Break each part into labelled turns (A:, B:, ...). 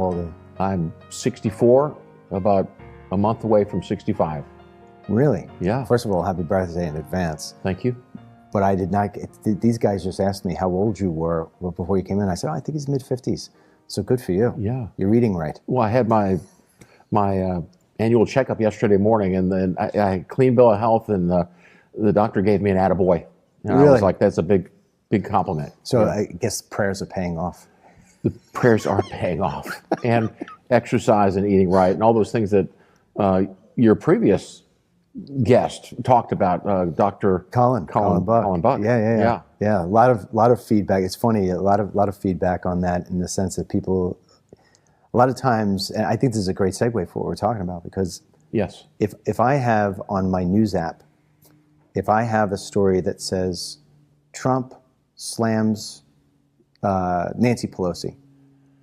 A: Older.
B: I'm 64, about a month away from 65.
A: Really?
B: Yeah.
A: First of all, happy birthday in advance.
B: Thank you.
A: But I did not these guys just asked me how old you were before you came in. I said, I think he's mid-50s. So good for you.
B: Yeah.
A: You're reading right.
B: Well, I had my annual checkup yesterday morning, and then I had a clean bill of health, and the doctor gave me an attaboy. And
A: Really?
B: I was like, that's a big compliment.
A: So
B: Yeah.
A: I guess prayers are paying off.
B: The prayers are paying off. And exercise and eating right and all those things that your previous guest talked about, Dr.
A: Colin Buck. Yeah. A lot of feedback. It's funny, a lot of feedback on that, in the sense that people, a lot of times, and I think this is a great segue for what we're talking about, because
B: yes,
A: if I have on my news app, if I have a story that says Trump slams Nancy Pelosi,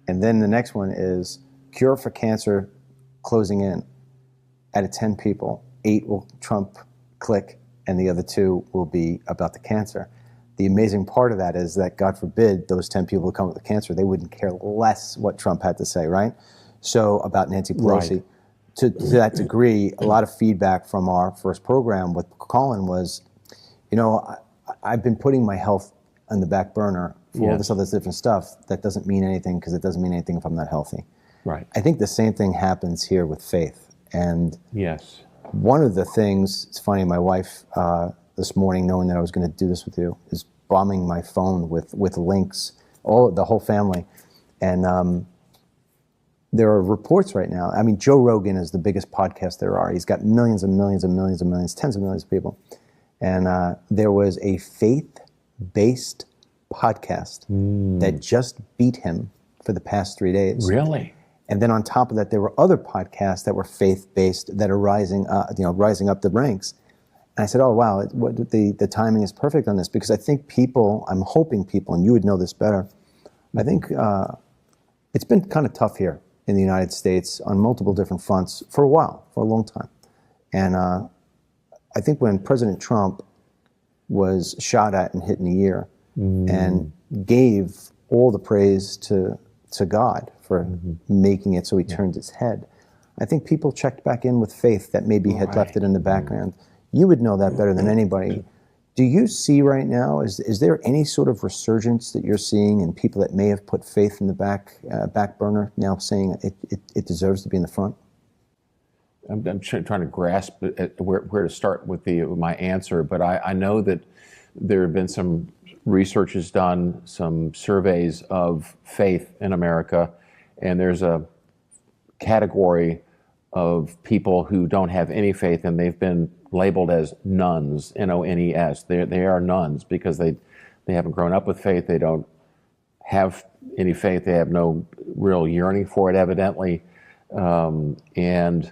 A: and then the next one is cure for cancer closing in, out of 10 people, 8 will Trump click, and the other 2 will be about the cancer. The amazing part of that is that, God forbid, those 10 people who come with the cancer, they wouldn't care less what Trump had to say, right? So about Nancy Pelosi,
B: right.
A: To that degree, a lot of feedback from our first program with Colin was, I've been putting my health on the back burner for all this other different stuff. That doesn't mean anything, because it doesn't mean anything if I'm not healthy.
B: Right.
A: I think the same thing happens here with faith. And
B: yes,
A: one of the things, it's funny, my wife this morning, knowing that I was going to do this with you, is bombing my phone with links, the whole family. And there are reports right now. I mean, Joe Rogan is the biggest podcast there are. He's got millions and millions and millions and millions, tens of millions of people. And there was a faith-based podcast that just beat him for the past 3 days.
B: Really?
A: And then on top of that, there were other podcasts that were faith-based that are rising up the ranks. And I said, oh, wow, the timing is perfect on this, because I think I'm hoping people, and you would know this better, I think it's been kind of tough here in the United States on multiple different fronts for a while, for a long time. And I think when President Trump was shot at and hit in the ear and gave all the praise to God for making it so he turned his head, I think people checked back in with faith that maybe had left it in the background. You would know that better than anybody. Do you see right now, is there any sort of resurgence that you're seeing in people that may have put faith in the back burner now saying it deserves to be in the front?
B: I'm trying to grasp where to start with my answer, but I know that there have been some research is done, some surveys of faith in America, and there's a category of people who don't have any faith, and they've been labeled as nuns, N-O-N-E-S. They are nuns because they haven't grown up with faith. They don't have any faith. They have no real yearning for it, evidently. And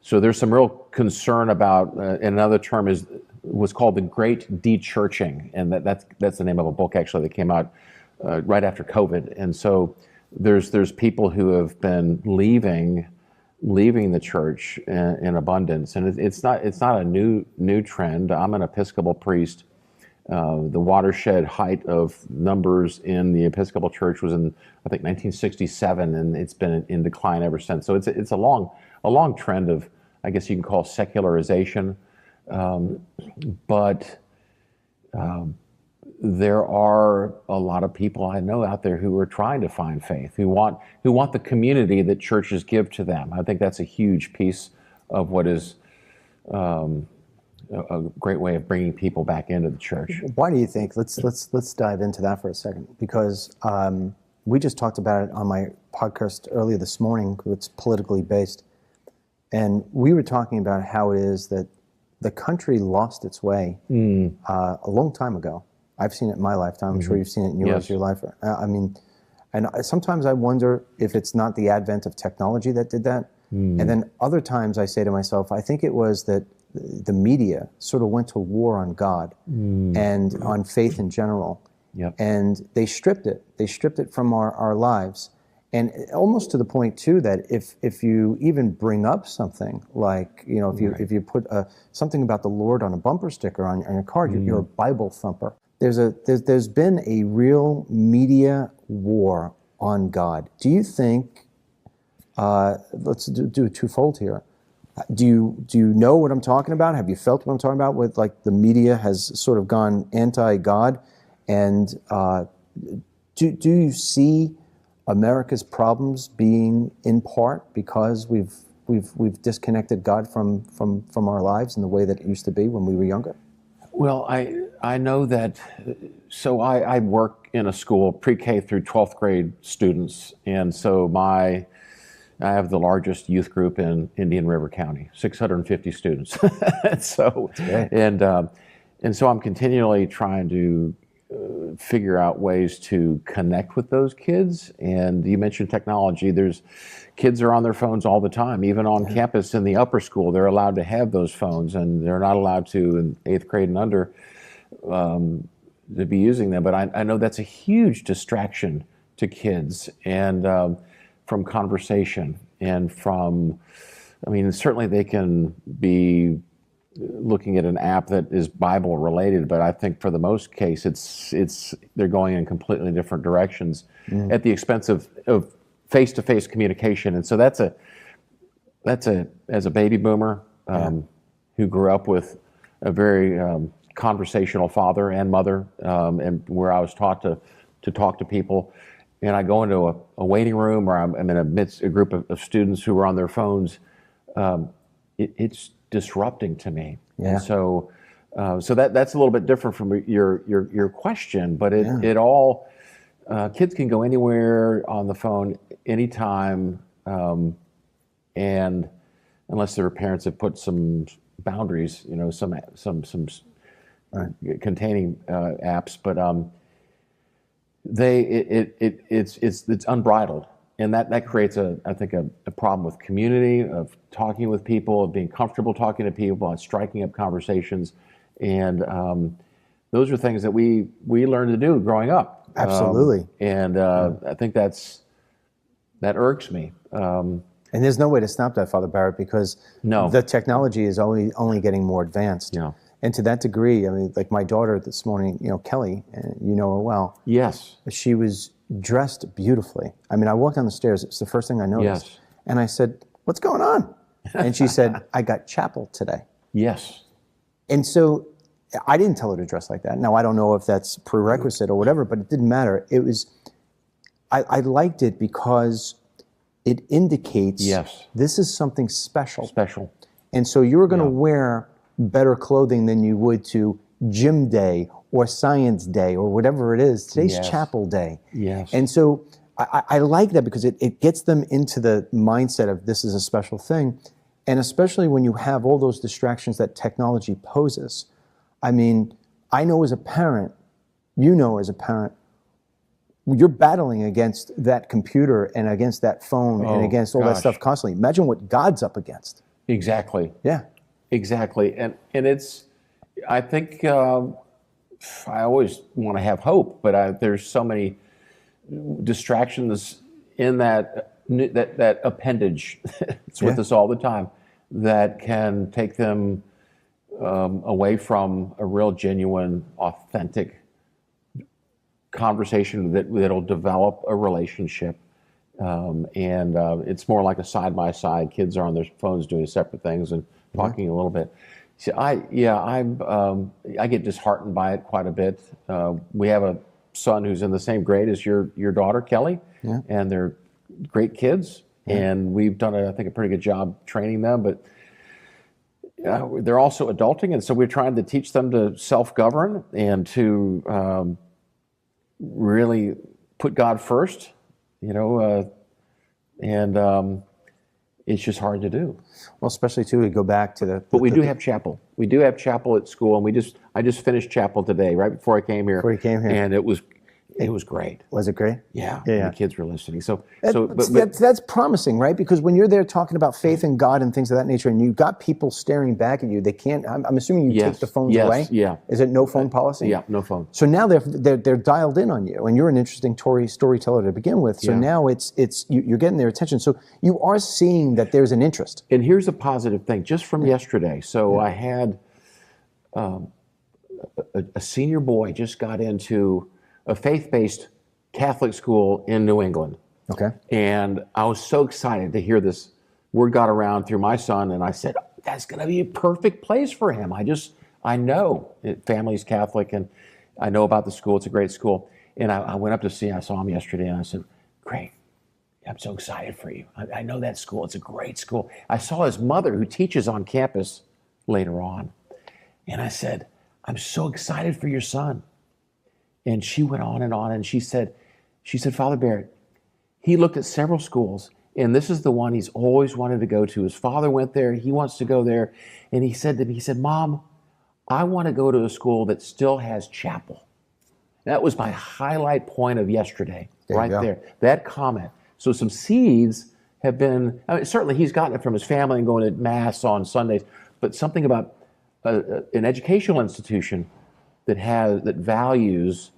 B: so there's some real concern about, and another term was called the Great De-Churching, and that's the name of a book actually that came out right after COVID. And so there's people who have been leaving the church in abundance, and it's not a new trend. I'm an Episcopal priest. The watershed height of numbers in the Episcopal Church was in, I think, 1967, and it's been in decline ever since. So it's a long trend of, I guess you can call, secularization, but there are a lot of people I know out there who are trying to find faith, who want the community that churches give to them. I think that's a huge piece of what is a great way of bringing people back into the church.
A: Why do you think? Let's dive into that for a second, because we just talked about it on my podcast earlier this morning. It's politically based, and we were talking about how it is that the country lost its way a long time ago. I've seen it in my lifetime. I'm sure you've seen it in yours, your life. I mean, and sometimes I wonder if it's not the advent of technology that did that. And then other times I say to myself, I think it was that the media sort of went to war on God and on faith in general. And they stripped it. They stripped it from our lives. And almost to the point, too, that if you even bring up something like, if you put something about the Lord on a bumper sticker on your card, you're a Bible thumper. There's been a real media war on God. Do you think let's do a twofold here. Do you know what I'm talking about? Have you felt what I'm talking about with like the media has sort of gone anti-God? And do you see America's problems being in part because we've disconnected God from our lives in the way that it used to be when we were younger?
B: Well, I know that, so I work in a school, pre-K through 12th grade students, and so I have the largest youth group in Indian River County, 650 students. So, and so I'm continually trying to figure out ways to connect with those kids. And you mentioned technology. Kids are on their phones all the time, even on campus in the upper school. They're allowed to have those phones, and they're not allowed to in 8th grade and under to be using them. But I know that's a huge distraction to kids, and from conversation and from, I mean, certainly they can be looking at an app that is Bible related, but I think for the most case, they're going in completely different directions at the expense of face-to-face communication. And so that's as a baby boomer who grew up with a very conversational father and mother, and where I was taught to talk to people, and I go into a waiting room, or I'm in amidst a group of students who are on their phones, it's disrupting to me.
A: Yeah.
B: And so that's a little bit different from your question, but it all, kids can go anywhere on the phone anytime, and unless their parents have put some boundaries, some containing apps, but it's unbridled. And that creates I think a problem with community, of talking with people, of being comfortable talking to people, and striking up conversations. And those are things that we learned to do growing up.
A: Absolutely.
B: I think that irks me.
A: And there's no way to stop that, Father Barrett, because the technology is only getting more advanced.
B: Yeah.
A: And to that degree, I mean, like my daughter this morning, Kelly, you know her well.
B: Yes.
A: She was dressed beautifully. I mean, I walked down the stairs. It's the first thing I noticed.
B: Yes.
A: And I said, "What's going on?" And she said, "I got chapel today."
B: Yes.
A: And so I didn't tell her to dress like that. Now, I don't know if that's prerequisite or whatever, but it didn't matter. It was, I liked it because it indicates this is something special.
B: Special.
A: And so you're going to wear better clothing than you would to gym day or science day or whatever it is. Today's chapel day.
B: Yes.
A: And so I like that because it gets them into the mindset of this is a special thing. And especially when you have all those distractions that technology poses. I mean, I know as a parent, as a parent, you're battling against that computer and against that phone and against all that stuff constantly. Imagine what God's up against.
B: Exactly.
A: Yeah.
B: Exactly. And it's, I think, I always want to have hope, but there's so many distractions in that appendage. It's with us all the time, that can take them away from a real, genuine, authentic conversation that'll develop a relationship. And it's more like a side-by-side. Kids are on their phones doing separate things and talking a little bit. See, I get disheartened by it quite a bit. We have a son who's in the same grade as your daughter, Kelly, and they're great kids, and we've done, I think, a pretty good job training them, but they're also adulting, and so we're trying to teach them to self-govern and to really put God first, and it's just hard to do.
A: Well, especially too, we go back to
B: But we do have chapel. We do have chapel at school, and I just finished chapel today, right before I came here. And it was great.
A: Was it great?
B: Yeah. The kids were listening.
A: That's promising, right? Because when you're there talking about faith in God and things of that nature, and you've got people staring back at you, they can't. I'm assuming you take the phones away.
B: Yeah.
A: Is it no phone policy?
B: Yeah, no phone.
A: So now they're dialed in on you, and you're an interesting storyteller to begin with. So now you're getting their attention. So you are seeing that there's an interest.
B: And here's a positive thing, just from yesterday. So I had a senior boy just got into a faith-based Catholic school in New England.
A: Okay.
B: And I was so excited to hear this. Word got around through my son, and I said, that's going to be a perfect place for him. I know family's Catholic, and I know about the school. It's a great school. And I went up to see, I saw him yesterday, and I said, great, I'm so excited for you. I know that school. It's a great school. I saw his mother, who teaches on campus later on. And I said, I'm so excited for your son. And she went on, and she said, Father Barrett, he looked at several schools, and this is the one he's always wanted to go to. His father went there. He wants to go there. And he said to me, Mom, I want to go to a school that still has chapel. That was my highlight point of yesterday, right there. That comment. So some seeds have been, certainly he's gotten it from his family and going to Mass on Sundays, but something about an educational institution that values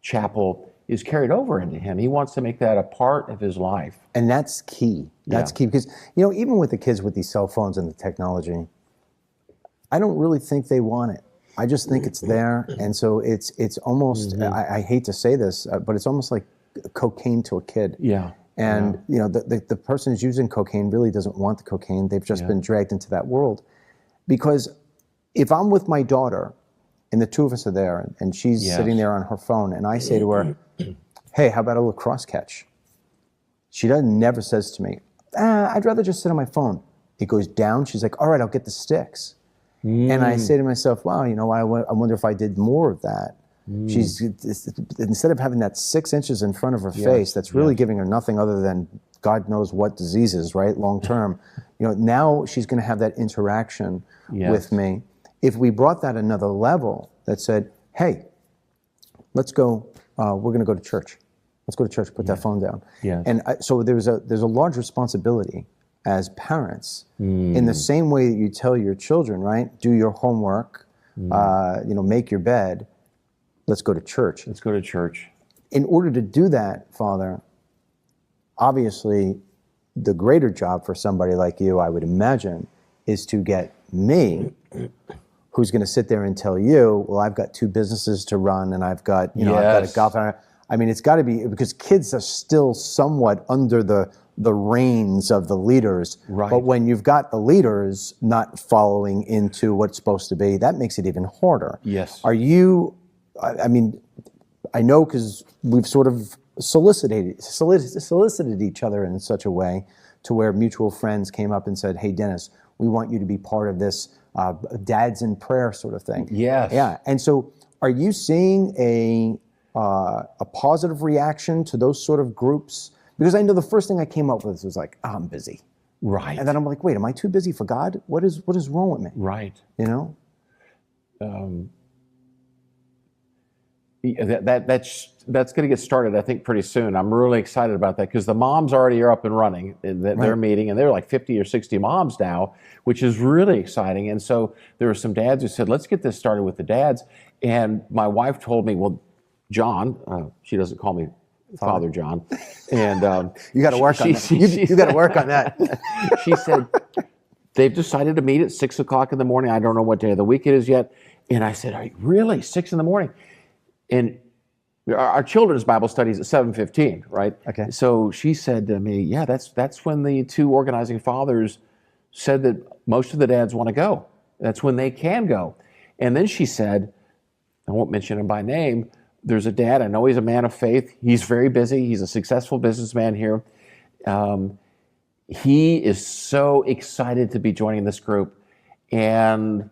B: chapel is carried over into him. He wants to make that a part of his life.
A: And that's key. That's key because, even with the kids with these cell phones and the technology, I don't really think they want it. I just think it's there. And so it's almost, I hate to say this, but it's almost like cocaine to a kid.
B: Yeah.
A: And, the person who's using cocaine really doesn't want the cocaine. They've just been dragged into that world. Because if I'm with my daughter and the two of us are there and she's sitting there on her phone and I say to her, hey, how about a lacrosse catch? She never says to me, I'd rather just sit on my phone. It goes down. She's like, all right, I'll get the sticks. And I say to myself, wow, I wonder if I did more of that. She's, instead of having that 6 inches in front of her face, that's really giving her nothing other than God knows what diseases, right? Long term. Now she's going to have that interaction with me. If we brought that another level that said, hey, let's go, we're going to go to church. Let's go to church, put that phone down. And so there's a large responsibility as parents in the same way that you tell your children, right? Do your homework, make your bed. Let's go to church.
B: Let's go to church.
A: In order to do that, Father, obviously the greater job for somebody like you, I would imagine, is to get me, who's going to sit there and tell you, well, I've got 2 businesses to run and I've got, I've got a golf. I mean, it's got to be, because kids are still somewhat under the reins of the leaders. Right. But when you've got the leaders not following into what's supposed to be, that makes it even harder.
B: Yes.
A: Are you, I know because we've sort of solicited each other in such a way to where mutual friends came up and said, hey, Dennis, we want you to be part of this dads in prayer sort of thing.
B: Yes.
A: Yeah. And so are you seeing a positive reaction to those sort of groups? Because I know the first thing I came up with was like, I'm busy.
B: Right.
A: And then I'm like, wait, am I too busy for God? What is wrong with me?
B: Right. That's going to get started, I think, pretty soon. I'm really excited about that because the moms already are up and running in their meeting, and they're like 50 or 60 moms now, which is really exciting. And so there were some dads who said, let's get this started with the dads. And my wife told me, well, John, she doesn't call me Father John, and
A: you got to work on that. You got to work on that.
B: She said they've decided to meet at 6 o'clock in the morning. I don't know what day of the week it is yet. And I said, "Are you really 6 in the morning?" And our children's Bible study is at 7:15, right?
A: Okay.
B: So she said to me, "Yeah, that's when the 2 organizing fathers said that most of the dads want to go. That's when they can go." And then she said, I won't mention him by name. There's a dad, I know he's a man of faith. He's very busy. He's a successful businessman here. He is so excited to be joining this group. And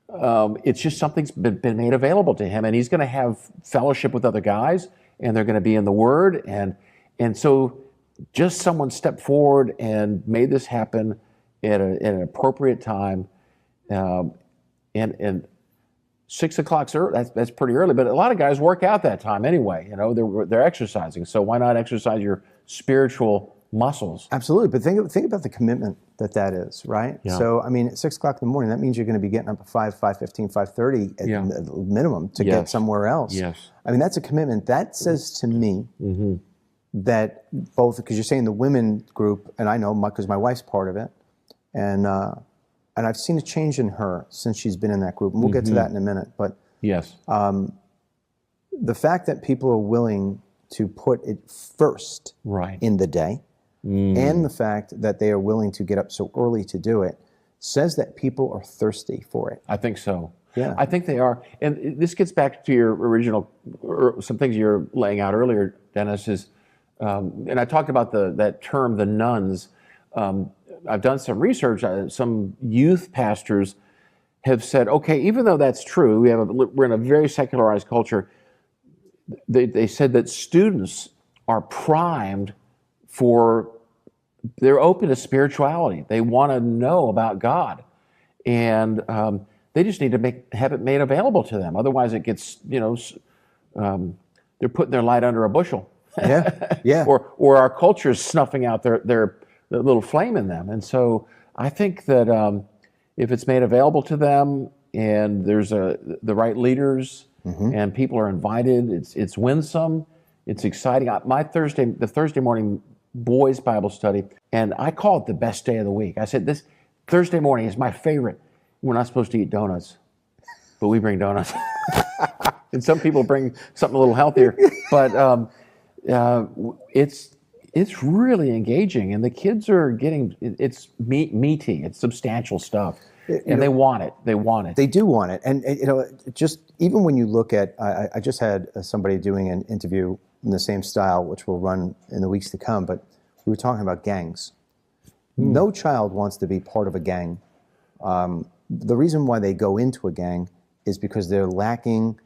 B: it's just something's been made available to him. And he's going to have fellowship with other guys. And they're going to be in the Word. And so just someone stepped forward and made this happen at an appropriate time. And 6 o'clock's early. That's pretty early, but a lot of guys work out that time anyway. They're exercising. So why not exercise your spiritual muscles?
A: Absolutely, but think about the commitment that is, right?
B: Yeah.
A: So I mean, at 6 o'clock in the morning, that means you're going to be getting up at 5:15, 5:30 at the minimum to get somewhere else.
B: Yes.
A: I mean, that's a commitment. That says to me that both, because you're saying the women group, and I know because my wife's part of it, and I've seen a change in her since she's been in that group. And we'll get to that in a minute. But
B: yes,
A: the fact that people are willing to put it first
B: Right.
A: in the day, and the fact that they are willing to get up so early to do it, says that people are thirsty for it.
B: I think so.
A: Yeah.
B: I think they are. And this gets back to your original, or some things you were laying out earlier, Dennis, is, and I talked about that term, the nuns. I've done some research. Some youth pastors have said, okay, even though that's true, we're in a very secularized culture. They said that students are primed they're open to spirituality. They want to know about God, and they just need to have it made available to them. Otherwise, it gets, they're putting their light under a bushel.
A: Yeah.
B: Or our culture is snuffing out their little flame in them. And so I think that if it's made available to them, and there's the right leaders, and people are invited, it's winsome, it's exciting. The Thursday morning boys' Bible study, and I call it the best day of the week. I said, this Thursday morning is my favorite. We're not supposed to eat donuts, but we bring donuts. And some people bring something a little healthier, but it's really engaging, and the kids are getting, it's meaty, it's substantial stuff, and they want it. They want it.
A: They do want it. And just even when you look at, I just had somebody doing an interview in the same style, which will run in the weeks to come, but we were talking about gangs. No child wants to be part of a gang. The reason why they go into a gang is because they're lacking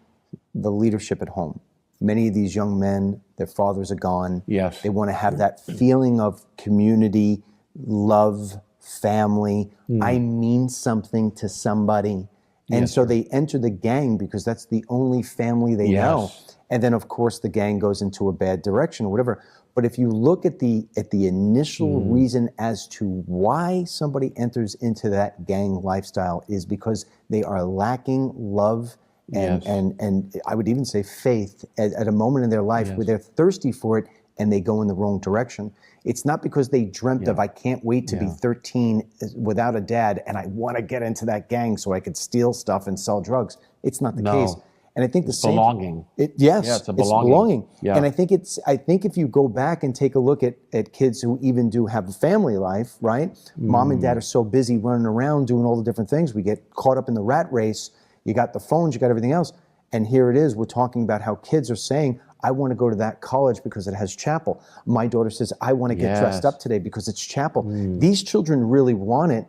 A: the leadership at home. Many of these young men, their fathers are gone.
B: Yes.
A: They want to have that feeling of community, love, family. I mean something to somebody. And so they enter the gang because that's the only family they know. And then, of course, the gang goes into a bad direction or whatever. But if you look at the initial reason as to why somebody enters into that gang lifestyle is because they are lacking love and I would even say faith at a moment in their life where they're thirsty for it and they go in the wrong direction. It's not because they dreamt of, I can't wait to be 13 without a dad and I want to get into that gang so I could steal stuff and sell drugs. It's not the case. And I think the same
B: belonging.
A: It's belonging.
B: Yeah.
A: And I think if you go back and take a look at kids who even do have a family life, right? Mom and dad are so busy running around doing all the different things. We get caught up in the rat race. You got the phones, you got everything else. And here it is, we're talking about how kids are saying, I want to go to that college because it has chapel. My daughter says, I want to get dressed up today because it's chapel. These children really want it.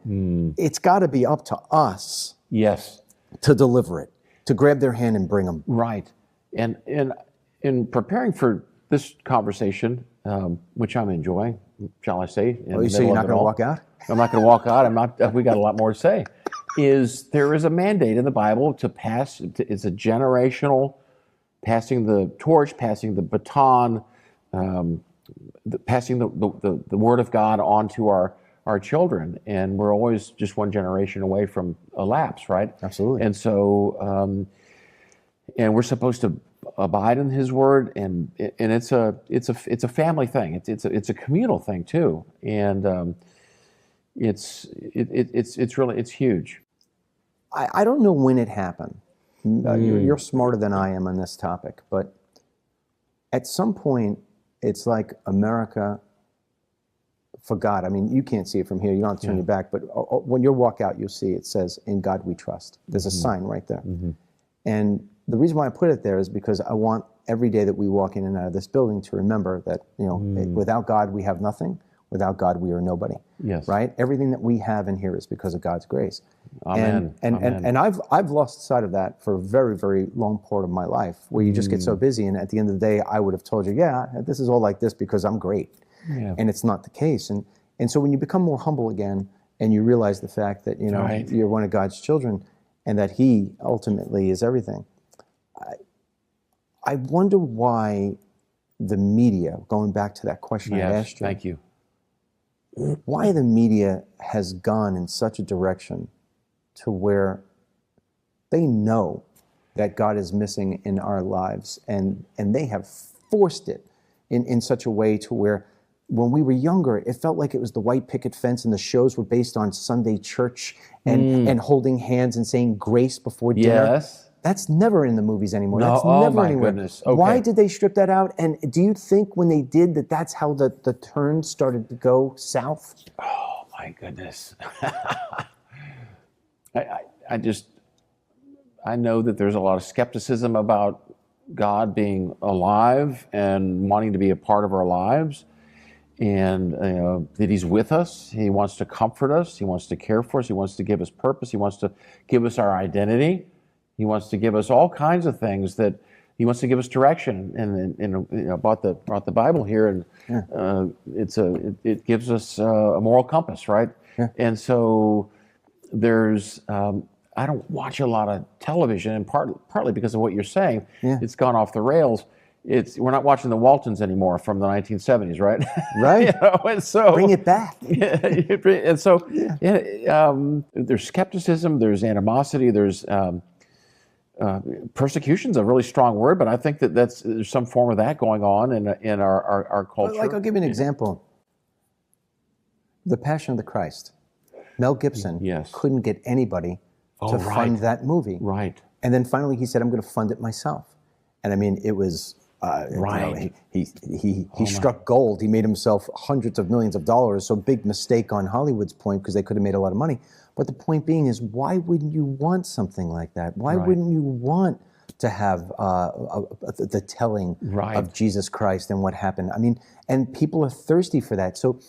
A: It's got to be up to us to deliver it, to grab their hand and bring them.
B: Right. And in preparing for this conversation, which I'm enjoying, shall I say?
A: You say you're not going to walk out?
B: I'm not going to walk out. We got a lot more to say. There is a mandate in the Bible to pass, it's a generational, passing the torch, passing the baton, passing the word of God on to our children. And we're always just one generation away from a lapse, right?
A: Absolutely.
B: And so, and we're supposed to abide in His word, and it's a family thing. It's a communal thing too, and it's really huge.
A: I don't know when it happened. You're smarter than I am on this topic, but at some point, it's like America forgot. I mean, you can't see it from here. You don't have to turn your back, but when you walk out, you'll see it says, "In God we trust." There's a sign right there. And the reason why I put it there is because I want every day that we walk in and out of this building to remember that, without God, we have nothing. Without God, we are nobody.
B: Yes.
A: Right? Everything that we have in here is because of God's grace.
B: Amen.
A: And I've lost sight of that for a very, very long part of my life, where you just get so busy, and at the end of the day, I would have told you, this is all like this because I'm great. Yeah. And it's not the case. And so when you become more humble again, and you realize the fact that you're one of God's children, and that He ultimately is everything, I wonder why the media, going back to that question I asked you.
B: Thank you.
A: Why the media has gone in such a direction to where they know that God is missing in our lives, and they have forced it in such a way to where when we were younger, it felt like it was the white picket fence and the shows were based on Sunday church and holding hands and saying grace before dinner.
B: Yes.
A: That's never in the movies anymore.
B: No,
A: That's
B: oh
A: never
B: my
A: anywhere.
B: goodness. Okay.
A: Why did they strip that out? And do you think when they did that's how the turn started to go south?
B: Oh my goodness. I know that there's a lot of skepticism about God being alive and wanting to be a part of our lives, and that He's with us. He wants to comfort us. He wants to care for us. He wants to give us purpose. He wants to give us our identity. He wants to give us all kinds of things that He wants to give us direction. And about the Bible here, and it gives us a moral compass, right?
A: Yeah.
B: And so there's. I don't watch a lot of television, and partly because of what you're saying.
A: Yeah.
B: It's gone off the rails. We're not watching the Waltons anymore from the 1970s, right?
A: Right.
B: And so
A: Bring it back.
B: and so there's skepticism, there's animosity, there's persecution's a really strong word, but I think there's some form of that going on in our culture.
A: Like, I'll give you an example. The Passion of the Christ. Mel Gibson couldn't get anybody to fund that movie.
B: Right.
A: And then finally he said, I'm going to fund it myself. And I mean, it was, he struck gold. He made himself hundreds of millions of dollars. So big mistake on Hollywood's point, because they could have made a lot of money. But the point being is, why wouldn't you want something like that? Why wouldn't you want to have the telling of Jesus Christ and what happened? I mean, and people are thirsty for that. So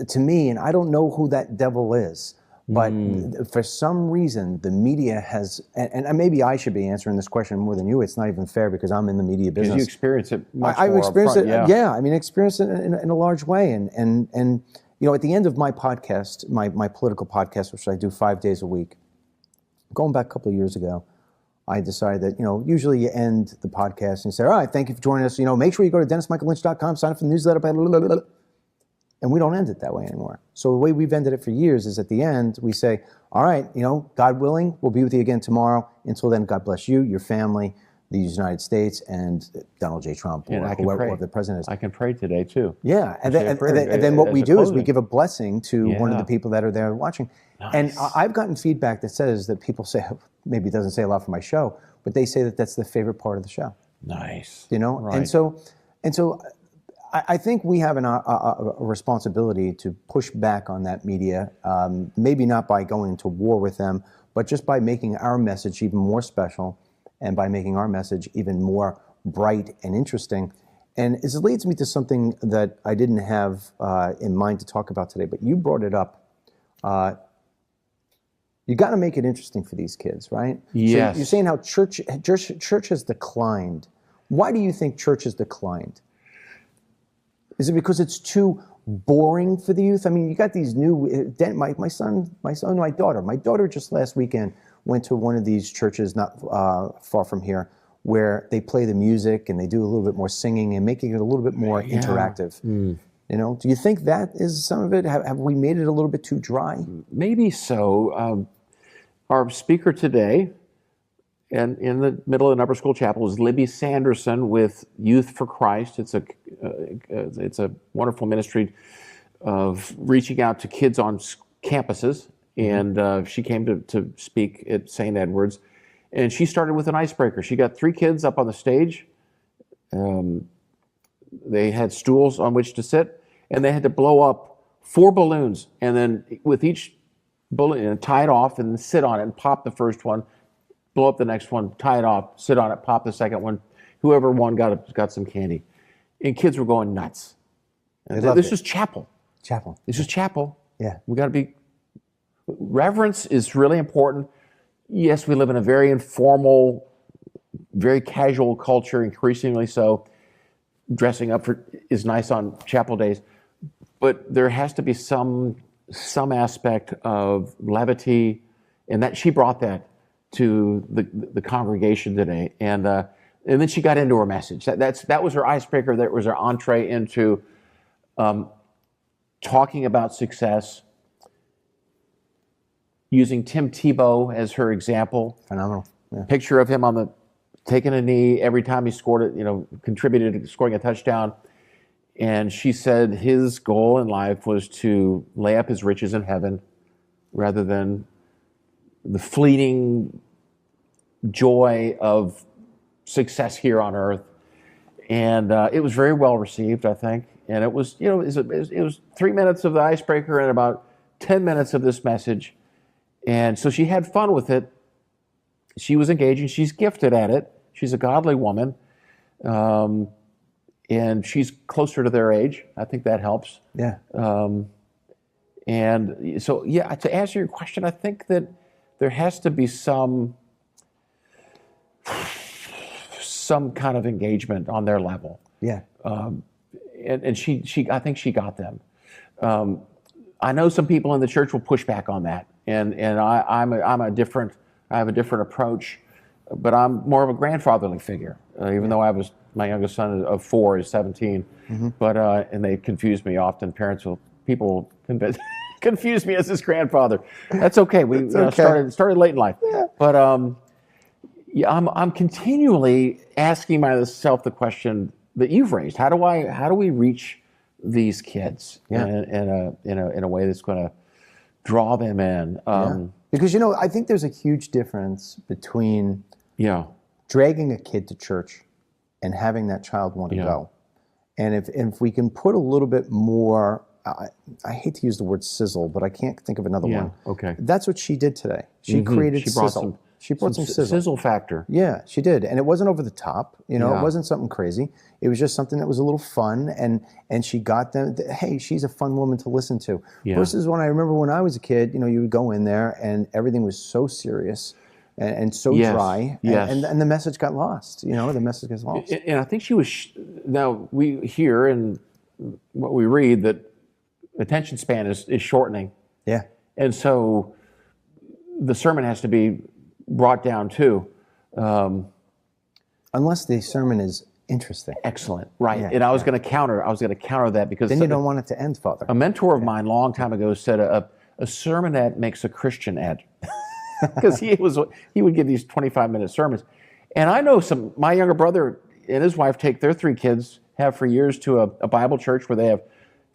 A: to me, and I don't know who that devil is, but for some reason, the media has, and maybe I should be answering this question more than you. It's not even fair because I'm in the media business.
B: Because you experience it much
A: I've
B: more
A: experienced
B: upfront,
A: it. Yeah, I mean, experienced it in a large way. And at the end of my podcast, my political podcast, which I do 5 days a week, going back a couple of years ago, I decided that, usually you end the podcast and you say, all right, thank you for joining us. Make sure you go to DennisMichaelLynch.com, sign up for the newsletter, blah, blah, blah, blah. And we don't end it that way anymore. So the way we've ended it for years is at the end, we say, all right, God willing, we'll be with you again tomorrow. Until then, God bless you, your family, the United States, and Donald J. Trump, or whoever the president is.
B: I can pray today, too.
A: Yeah, and then what we do is we give a blessing to one of the people that are there watching.
B: Nice.
A: And I've gotten feedback that says that people say, maybe it doesn't say a lot for my show, but they say that that's the favorite part of the show.
B: Nice.
A: Right. And so I think we have a responsibility to push back on that media, maybe not by going to war with them, but just by making our message even more special and by making our message even more bright and interesting. And it leads me to something that I didn't have in mind to talk about today, but you brought it up. You got to make it interesting for these kids, right?
B: Yes.
A: So you're saying how church has declined. Why do you think church has declined? Is it because it's too boring for the youth? I mean, you got these new, my son, my daughter. My daughter just last weekend went to one of these churches not far from here where they play the music and they do a little bit more singing and making it a little bit more interactive. Do you think that is some of it? Have we made it a little bit too dry?
B: Maybe so. Our speaker today, and in the middle of an upper school chapel, is Libby Sanderson with Youth for Christ. It's a wonderful ministry of reaching out to kids on campuses, and she came to speak at St. Edward's, and she started with an icebreaker. She got 3 kids up on the stage. They had stools on which to sit, and they had to blow up 4 balloons, and then with each balloon, tie it off, and sit on it, and pop the first one, blow up the next one, tie it off, sit on it, pop the second one. Whoever won got some candy. And kids were going nuts. This is chapel.
A: Chapel.
B: This is chapel.
A: Yeah.
B: We got to be, reverence is really important. Yes, we live in a very informal, very casual culture, increasingly so. Dressing up is nice on chapel days, but there has to be some aspect of levity, and that she brought that to the congregation today, and then she got into her message. That was her icebreaker. That was her entree into talking about success, using Tim Tebow as her example.
A: Phenomenal. Yeah.
B: Picture of him taking a knee every time he scored it, contributed to scoring a touchdown. And she said his goal in life was to lay up his riches in heaven rather than the fleeting joy of success here on earth. And it was very well received, I think. And it was, it was 3 minutes of the icebreaker and about 10 minutes of this message. And so she had fun with it. She was engaging. She's gifted at it. She's a godly woman. And she's closer to their age. I think that helps.
A: Yeah.
B: And so, yeah, to answer your question, I think that there has to be some kind of engagement on their level.
A: Yeah.
B: And she, I think she got them. I know some people in the church will push back on that, and I have a different approach, but I'm more of a grandfatherly figure, even though my youngest son of 4 is 17, but and they confuse me often. People confuse me as his grandfather. That's okay. We started late in life, but yeah, I'm continually asking myself the question that you've raised. How do we reach these kids in a way that's going to draw them in?
A: Because I think there's a huge difference between dragging a kid to church and having that child want to go. And if we can put a little bit more, I hate to use the word sizzle, but I can't think of another one.
B: Okay.
A: That's what she did today. She created sizzle. She brought some
B: sizzle factor.
A: Yeah, she did. And it wasn't over the top. It wasn't something crazy. It was just something that was a little fun. And she got them, hey, she's a fun woman to listen to. Versus when I remember when I was a kid, you would go in there and everything was so serious and so dry. And the message got lost. The message gets lost.
B: And I think she was, now we hear in what we read that attention span is shortening.
A: Yeah.
B: And so the sermon has to be brought down too.
A: Unless the sermon is interesting.
B: Excellent. Right. And I was going to counter that because
A: then you don't want it to end, Father.
B: A mentor of mine a long time ago said a sermonette makes a Christian ed. Because he would give these 25-minute sermons. And I know my younger brother and his wife take their 3 kids, have for years, to a Bible church where they have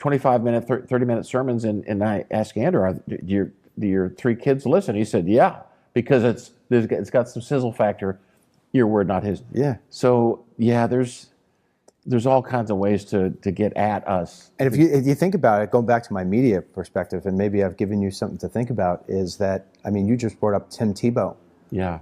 B: 25-minute, 30-minute sermons. And I asked Andrew, do your 3 kids listen? He said, yeah, because it's got some sizzle factor. Your word, not his.
A: Yeah.
B: So there's all kinds of ways to get at us.
A: And if you think about it, going back to my media perspective, and maybe I've given you something to think about, is that, you just brought up Tim Tebow.
B: Yeah.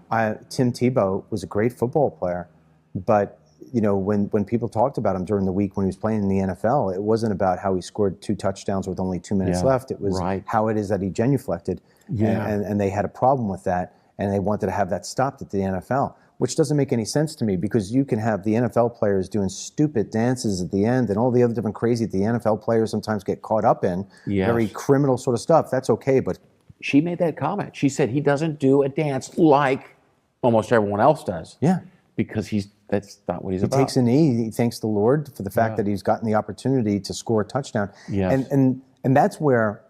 A: Tim Tebow was a great football player, but when people talked about him during the week when he was playing in the NFL, it wasn't about how he scored 2 touchdowns with only 2 minutes left. It was how it is that he genuflected, and they had a problem with that, and they wanted to have that stopped at the NFL. Which doesn't make any sense to me, because you can have the NFL players doing stupid dances at the end and all the other different crazy the NFL players sometimes get caught up in, very criminal sort of stuff. That's okay, but...
B: She made that comment. She said he doesn't do a dance like almost everyone else does.
A: Yeah.
B: Because that's not what he's about.
A: He takes a knee, he thanks the Lord for the fact that he's gotten the opportunity to score a touchdown.
B: Yes.
A: And that's where,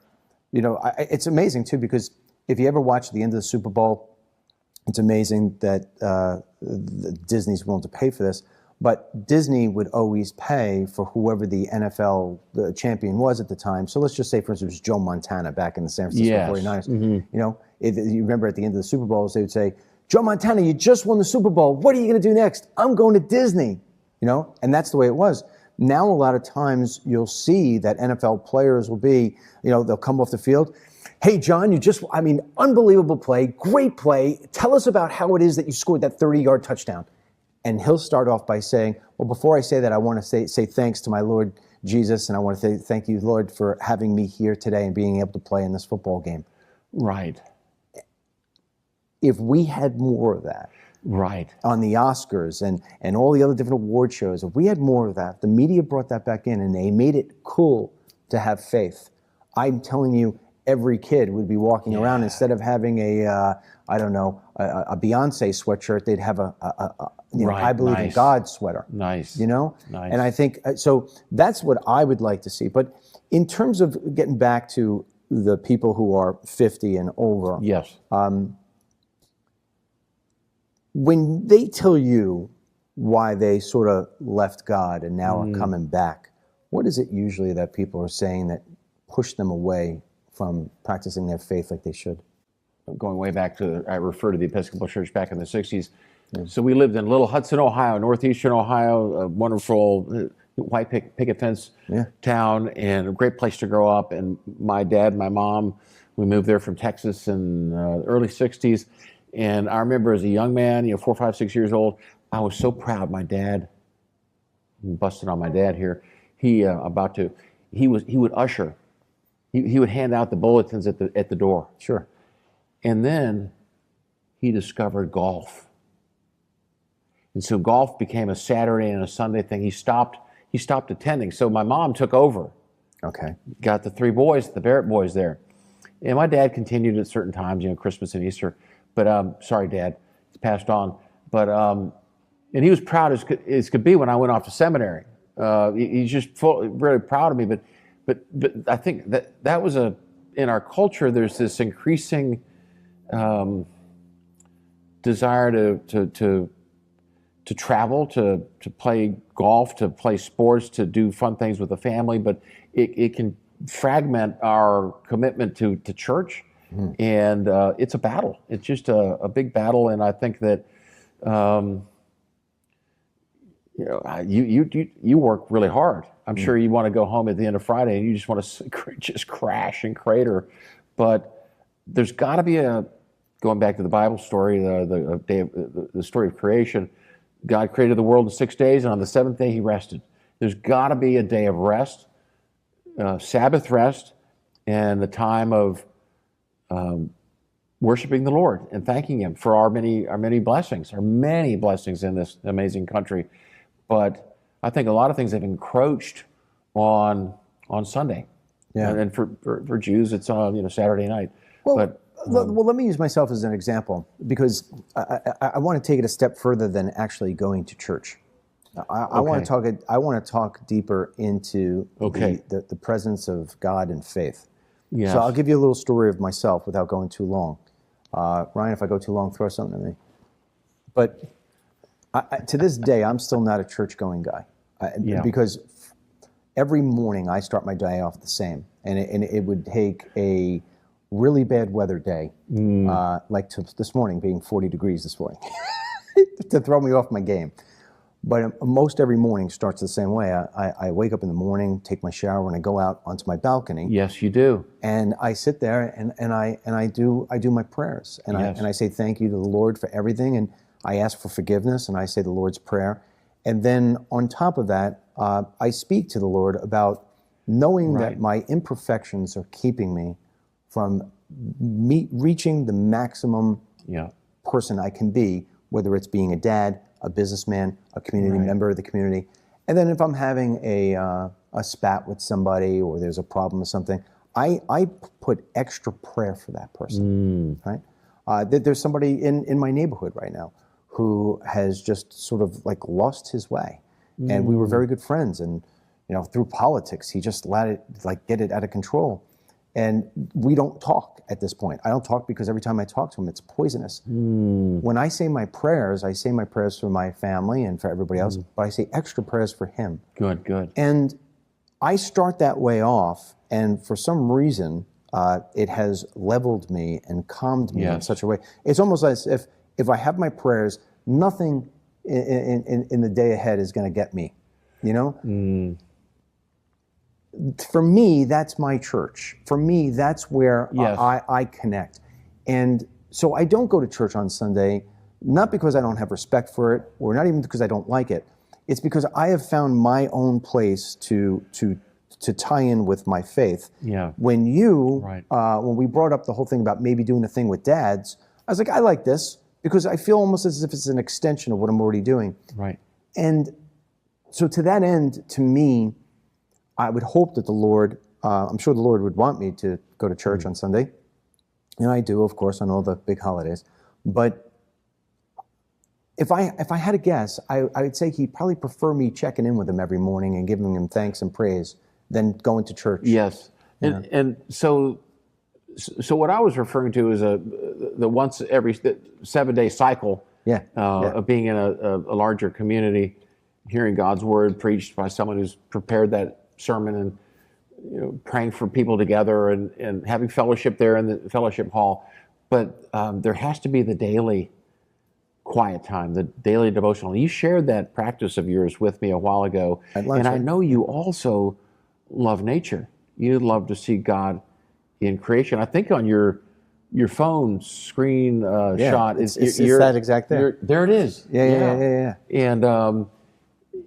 A: it's amazing too, because if you ever watch the end of the Super Bowl, it's amazing that Disney's willing to pay for this, but Disney would always pay for whoever the NFL champion was at the time. So let's just say, for instance, it was Joe Montana back in the San Francisco 49ers. You remember at the end of the Super Bowls, they would say, Joe Montana, you just won the Super Bowl. What are you going to do next? I'm going to Disney. And that's the way it was. Now, a lot of times you'll see that NFL players will be, they'll come off the field. Hey, John, unbelievable play, great play. Tell us about how it is that you scored that 30-yard touchdown. And he'll start off by saying, well, before I say that, I want to say thanks to my Lord Jesus, and I want to say thank you, Lord, for having me here today and being able to play in this football game.
B: Right.
A: If we had more of that on the Oscars and all the other different award shows, if we had more of that, the media brought that back in and they made it cool to have faith. I'm telling you, every kid would be walking around, instead of having a Beyonce sweatshirt, they'd have I believe in God sweater.
B: Nice.
A: Nice.
B: And
A: I think, so that's what I would like to see. But in terms of getting back to the people who are 50 and over.
B: Yes.
A: When they tell you why they sort of left God and now are coming back, what is it usually that people are saying that push them away from practicing their faith like they should?
B: going way back to, I refer to the Episcopal Church back in the 60s. So we lived in Little Hudson, Ohio, northeastern Ohio, a wonderful white picket fence town, and a great place to grow up. And my dad and my mom, we moved there from Texas in the early 60s. And I remember as a young man, 4, 5, 6 years old, I was so proud. My dad, I'm busting on my dad here, he would usher. He would hand out the bulletins at the door.
A: Sure.
B: And then he discovered golf. And so golf became a Saturday and a Sunday thing. He stopped attending. So my mom took over.
A: Okay.
B: Got the 3 boys, the Barrett boys there. And my dad continued at certain times, Christmas and Easter. But sorry, Dad, it's passed on. But and he was proud as could be when I went off to seminary. He's just really proud of me. But I think that was in our culture. There's this increasing desire to travel, to play golf, to play sports, to do fun things with the family, but it can fragment our commitment to church, and it's a battle. It's just a big battle, and I think that you work really hard. I'm sure you want to go home at the end of Friday and you just want to just crash and crater, but there's got to be going back to the Bible story, the story of creation. God created the world in 6 days, and on the 7th day he rested. There's got to be a day of rest, Sabbath rest, and the time of worshiping the Lord and thanking Him for our many blessings in this amazing country. But I think a lot of things have encroached on Sunday, and for Jews, it's on Saturday night.
A: Well, let me use myself as an example, because I want to take it a step further than actually going to church. I want to talk deeper into the presence of God and faith. Yes. So I'll give you a little story of myself without going too long. Ryan, if I go too long, throw something at me. But to this day, I'm still not a church-going guy, because every morning I start my day off the same, and it would take a really bad weather day, like this morning being 40 degrees this morning, to throw me off my game. But most every morning starts the same way. I wake up in the morning, take my shower, and I go out onto my balcony.
B: Yes, you do.
A: And I sit there and I do my prayers, and I say thank you to the Lord for everything, and I ask for forgiveness, and I say the Lord's Prayer, and then on top of that, I speak to the Lord about knowing that my imperfections are keeping me from reaching the maximum person I can be, whether it's being a dad, a businessman, a community member of the community. And then if I'm having a spat with somebody, or there's a problem or something, I put extra prayer for that person, right? There's somebody in my neighborhood right now who has just sort of like lost his way. And we were very good friends, and through politics, he just let it get it out of control. And we don't talk at this point. I don't talk because every time I talk to him, it's poisonous. When I say my prayers for my family and for everybody else, but I say extra prayers for him.
B: Good.
A: And I start that way off, and for some reason, it has leveled me and calmed me in such a way. It's almost as if I have my prayers, nothing in the day ahead is going to get me, For me, that's my church. For me, that's where I connect. And so I don't go to church on Sunday, not because I don't have respect for it, or not even because I don't like it. It's because I have found my own place to tie in with my faith. Yeah. When when we brought up the whole thing about maybe doing a thing with dads, I was like, I like this because I feel almost as if it's an extension of what I'm already doing. Right. And so to that end, to me, I would hope that the Lord, I'm sure the Lord would want me to go to church on Sunday. And I do, of course, on all the big holidays. But if I had to guess, I would say he'd probably prefer me checking in with him every morning and giving him thanks and praise than going to church. Yes. And so what I was referring to is the once every 7-day cycle of being in a larger community, hearing God's word preached by someone who's prepared that sermon, and praying for people together, and having fellowship there in the fellowship hall.
B: but there has to be the daily quiet time, the daily devotional. You shared that practice of yours with me a while ago,
A: At lunch,
B: and I
A: right?
B: know you also love nature. You love to see God in creation. I think on your phone screen shot,
A: it's that exact there.
B: There it is.
A: Yeah.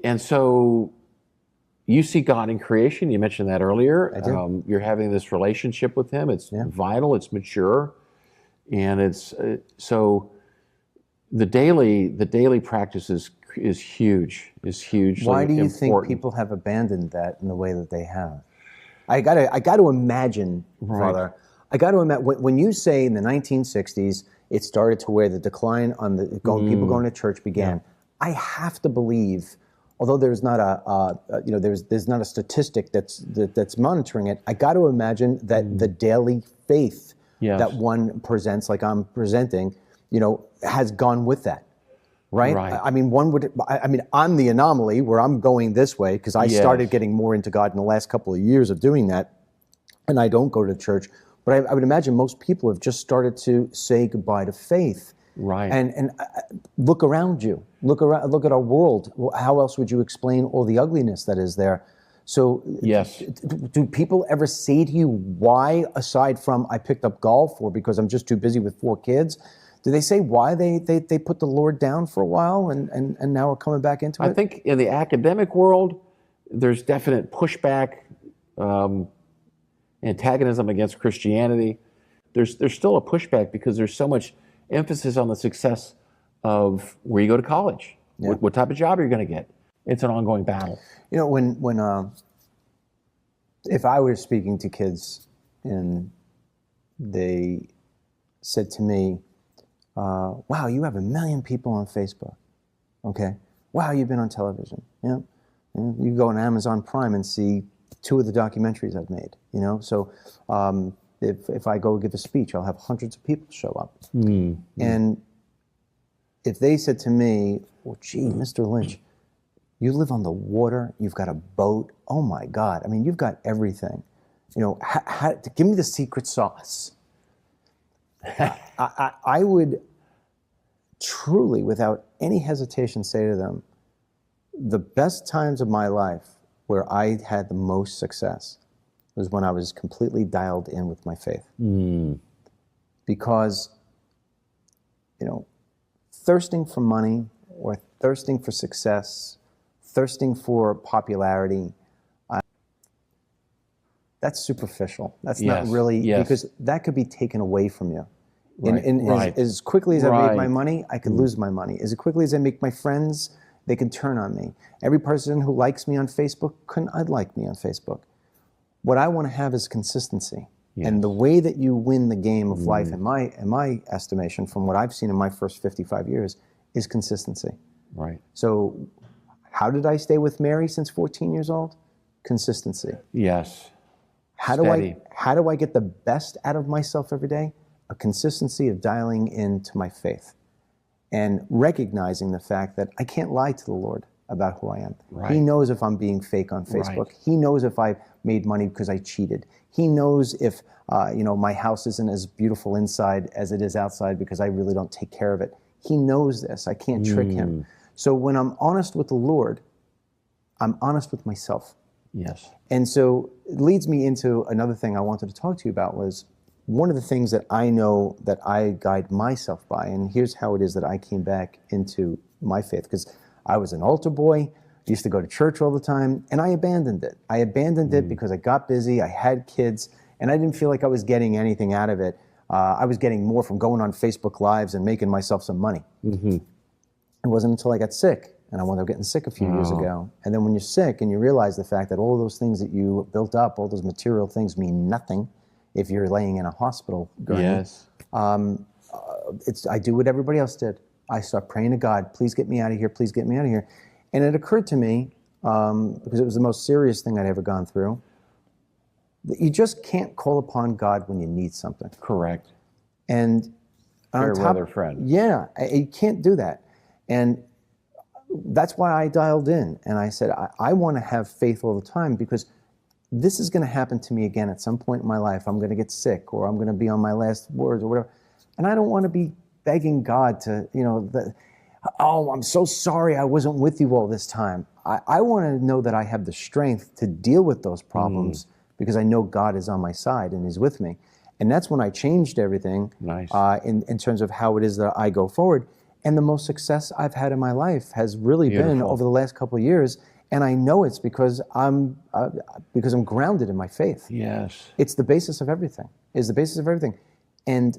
B: And so you see God in creation. You mentioned that earlier.
A: I do.
B: You're having this relationship with Him. It's vital. It's mature, and it's so. The daily practice is huge. Is hugely
A: Why do you
B: important.
A: think people have abandoned that in the way that they have? I got to imagine, Father. I got to imagine when you say in the 1960s it started to where the decline on the people going to church began. I have to believe, although there's not there's not a statistic that's monitoring it. I got to imagine that the daily faith that one presents, like I'm presenting, has gone with that, right? I mean, I'm the anomaly where I'm going this way because I started getting more into God in the last couple of years of doing that, and I don't go to church. But I would imagine most people have just started to say goodbye to faith.
B: Right.
A: And look around you. Look at our world. How else would you explain all the ugliness that is there? So do people ever say to you why, aside from I picked up golf or because I'm just too busy with 4 kids, do they say why they put the Lord down for a while and now are coming back into it?
B: I think in the academic world, there's definite pushback, antagonism against Christianity. There's still a pushback because there's so much emphasis on the success of where you go to college, what type of job are you going to get. It's an ongoing battle.
A: When if I were speaking to kids and they said to me, wow, you have 1 million people on Facebook. Okay. Wow, you've been on television. You go on Amazon Prime and see 2 of the documentaries I've made. So if I go give a speech, I'll have hundreds of people show up. And if they said to me, well, gee, Mr. Lynch, you live on the water, you've got a boat, oh my God, I mean, you've got everything. Give me the secret sauce. I would truly, without any hesitation, say to them, the best times of my life where I had the most success was when I was completely dialed in with my faith. Because, thirsting for money or thirsting for success, thirsting for popularity, that's superficial. That's not really, because that could be taken away from you. As quickly as I made my money, I could lose my money. As quickly as I make my friends, they can turn on me. Every person who likes me on Facebook couldn't unlike me on Facebook. What I want to have is consistency. And the way that you win the game of life, in my estimation, from what I've seen in my first 55 years, is consistency.
B: Right.
A: So how did I stay with Mary since 14 years old? Consistency.
B: Yes.
A: How do I get the best out of myself every day? A consistency of dialing into my faith and recognizing the fact that I can't lie to the Lord about who I am. Right. He knows if I'm being fake on Facebook. Right. He knows if I made money because I cheated. He knows if my house isn't as beautiful inside as it is outside because I really don't take care of it. He knows this. I can't trick him. So when I'm honest with the Lord, I'm honest with myself.
B: Yes.
A: And so it leads me into another thing I wanted to talk to you about was one of the things that I know that I guide myself by, and here's how it is that I came back into my faith, because I was an altar boy, used to go to church all the time, and I abandoned it. I abandoned it because I got busy, I had kids, and I didn't feel like I was getting anything out of it. I was getting more from going on Facebook Lives and making myself some money. It wasn't until I got sick, and I wound up getting sick a few years ago. And then when you're sick and you realize the fact that all those things that you built up, all those material things mean nothing if you're laying in a hospital gurney. Yes. I do what everybody else did. I start praying to God, please get me out of here, please get me out of here. And it occurred to me, because it was the most serious thing I'd ever gone through, that you just can't call upon God when you need something.
B: Correct.
A: And
B: fair weather friend.
A: Yeah, you can't do that. And that's why I dialed in. And I said, I want to have faith all the time, because this is going to happen to me again at some point in my life. I'm going to get sick, or I'm going to be on my last words, or whatever. And I don't want to be begging God to, oh, I'm so sorry I wasn't with you all this time. I want to know that I have the strength to deal with those problems because I know God is on my side and is with me. And that's when I changed everything.
B: Nice.
A: In terms of how it is that I go forward. And the most success I've had in my life has really been over the last couple of years. And I know it's because I'm grounded in my faith.
B: Yes.
A: It's the basis of everything. It's the basis of everything. And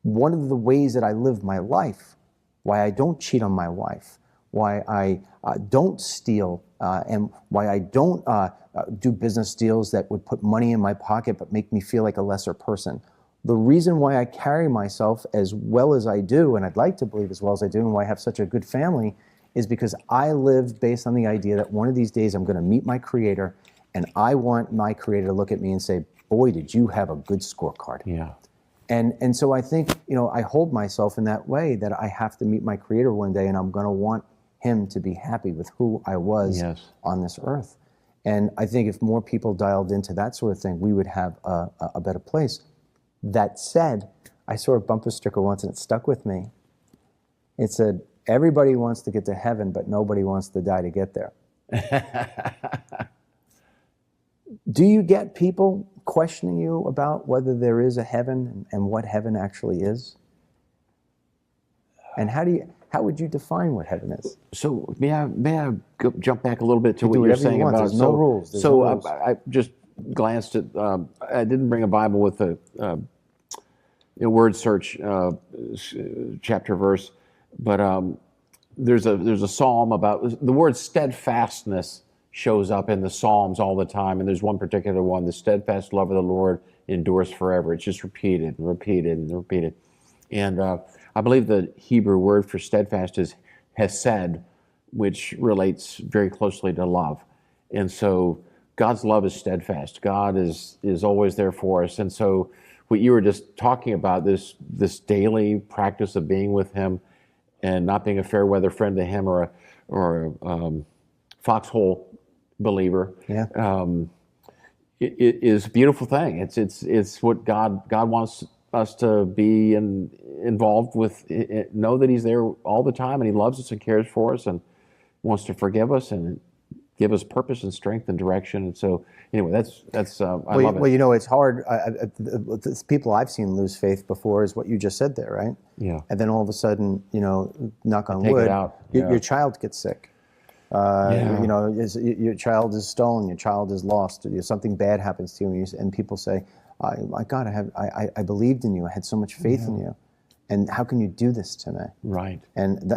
A: one of the ways that I live my life, why I don't cheat on my wife, why I don't steal, and why I don't do business deals that would put money in my pocket but make me feel like a lesser person. The reason why I carry myself as well as I do, and I'd like to believe as well as I do, and why I have such a good family, is because I live based on the idea that one of these days I'm going to meet my Creator, and I want my Creator to look at me and say, boy, did you have a good scorecard.
B: Yeah.
A: And so I think, I hold myself in that way, that I have to meet my Creator one day, and I'm going to want Him to be happy with who I was on this earth. And I think if more people dialed into that sort of thing, we would have a better place. That said, I saw a bumper sticker once and it stuck with me. It said, everybody wants to get to heaven, but nobody wants to die to get there. Do you get people questioning you about whether there is a heaven and what heaven actually is? And how would you define what heaven is?
B: So may I jump back a little bit to what you're saying about?
A: There's no rules. There's
B: no
A: rules.
B: I just glanced at. I didn't bring a Bible with a word search chapter verse, but there's a psalm about the word steadfastness shows up in the Psalms all the time, and there's one particular one: the steadfast love of the Lord endures forever. It's just repeated and repeated and repeated, and I believe the Hebrew word for steadfast is hesed, which relates very closely to love. And so God's love is steadfast. God is always there for us. And so what you were just talking about, this daily practice of being with Him and not being a fair weather friend to Him or a foxhole believer, it is a beautiful thing. It's what God wants us to be involved with, know that He's there all the time and He loves us and cares for us and wants to forgive us and give us purpose and strength and direction. And so anyway, that's I love it.
A: Well, it's hard. The people I've seen lose faith before is what you just said there, right?
B: Yeah.
A: And then all of a sudden, knock on
B: Take
A: wood,
B: it out.
A: your child gets sick. Your child is stolen, your child is lost, something bad happens to you, and people say, my God, I believed in you, I had so much faith in you, and how can you do this to me? Right. And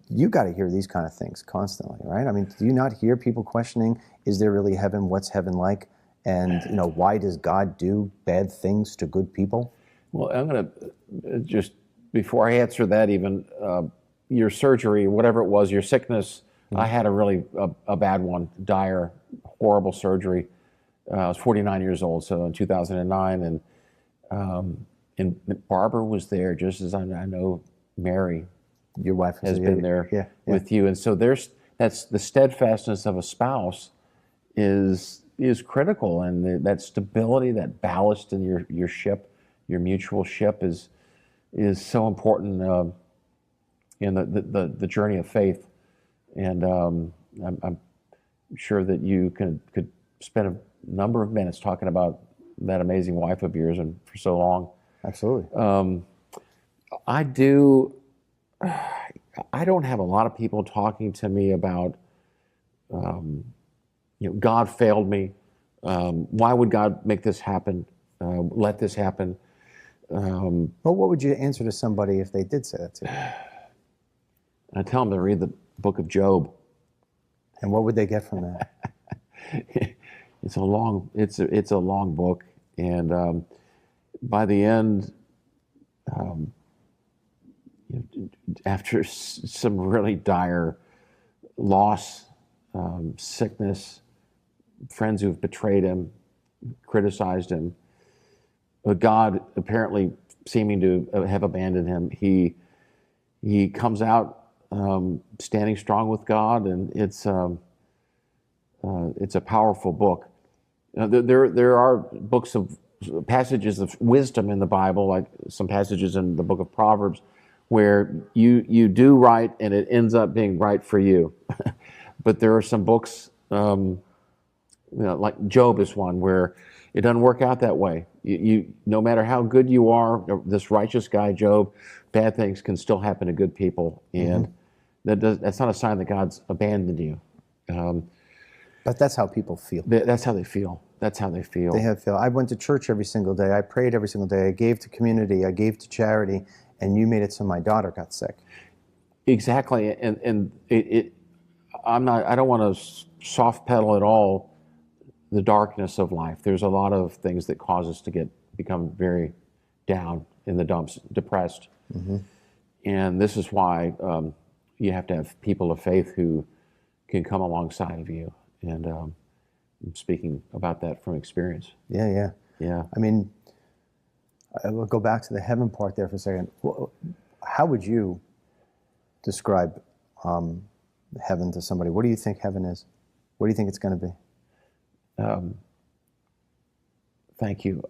A: you got to hear these kind of things constantly, right? Do you not hear people questioning, is there really heaven? What's heaven like? And why does God do bad things to good people? Well, I'm going to
B: just, before I answer that even, your surgery, whatever it was, your sickness, I had a really a bad one, dire, horrible surgery. I was 49 years old, so in 2009, and Barbara was there, just as I know Mary,
A: your wife,
B: has been there with you, and so that's the steadfastness of a spouse is critical, and that stability, that ballast in your ship, your mutual ship is so important in the journey of faith. And I'm sure that you could spend a number of minutes talking about that amazing wife of yours, and for so long.
A: Absolutely.
B: I don't have a lot of people talking to me about, God failed me. Why would God make this happen? Let this happen?
A: Well, what would you answer to somebody if they did say that to you?
B: I tell them to read the book of Job.
A: And what would they get from that?
B: It's a long book, and by the end, after some really dire loss, sickness, friends who've betrayed him, criticized him, but God apparently seeming to have abandoned him, he comes out standing strong with God, and it's a powerful book. There are books of passages of wisdom in the Bible, like some passages in the book of Proverbs, where you do right and it ends up being right for you. But there are some books, like Job is one, where it doesn't work out that way. You no matter how good you are, this righteous guy Job, bad things can still happen to good people, and that's not a sign that God's abandoned you.
A: But that's how people feel.
B: That's how they feel. That's how they feel.
A: I went to church every single day. I prayed every single day. I gave to community. I gave to charity. And you made it so my daughter got sick.
B: Exactly. And I don't want to soft pedal at all the darkness of life. There's a lot of things that cause us to become very down in the dumps, depressed. And this is why you have to have people of faith who can come alongside of you. And I'm speaking about that from experience.
A: Yeah. I mean, we'll go back to the heaven part there for a second. How would you describe heaven to somebody? What do you think heaven is? What do you think it's going to be?
B: Thank you.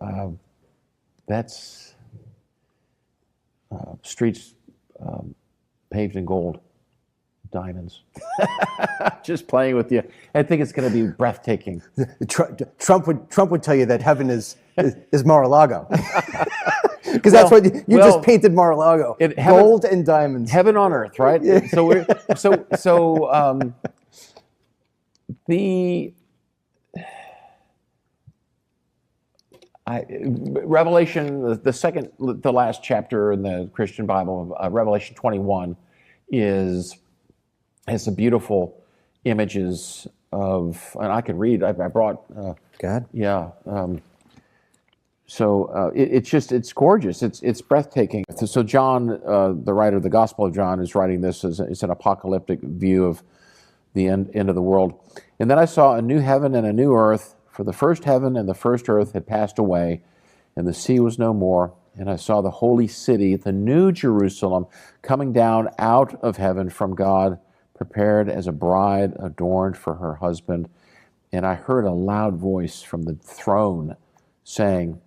B: That's streets paved in gold, diamonds. Just playing with you. I think it's going to be breathtaking.
A: Trump would tell you that heaven is Mar-a-Lago. Because that's what you just painted Mar-a-Lago. Gold and diamonds.
B: Heaven on earth, right?
A: Yeah.
B: Revelation, the last chapter in the Christian Bible, Revelation 21, has some beautiful images of, and I could read. I brought.
A: God.
B: Yeah. It's gorgeous. It's breathtaking. So John, the writer of the Gospel of John, is writing this as it's an apocalyptic view of the end of the world. And then I saw a new heaven and a new earth, for the first heaven and the first earth had passed away, and the sea was no more. And I saw the holy city, the new Jerusalem, coming down out of heaven from God, prepared as a bride adorned for her husband. And I heard a loud voice from the throne saying,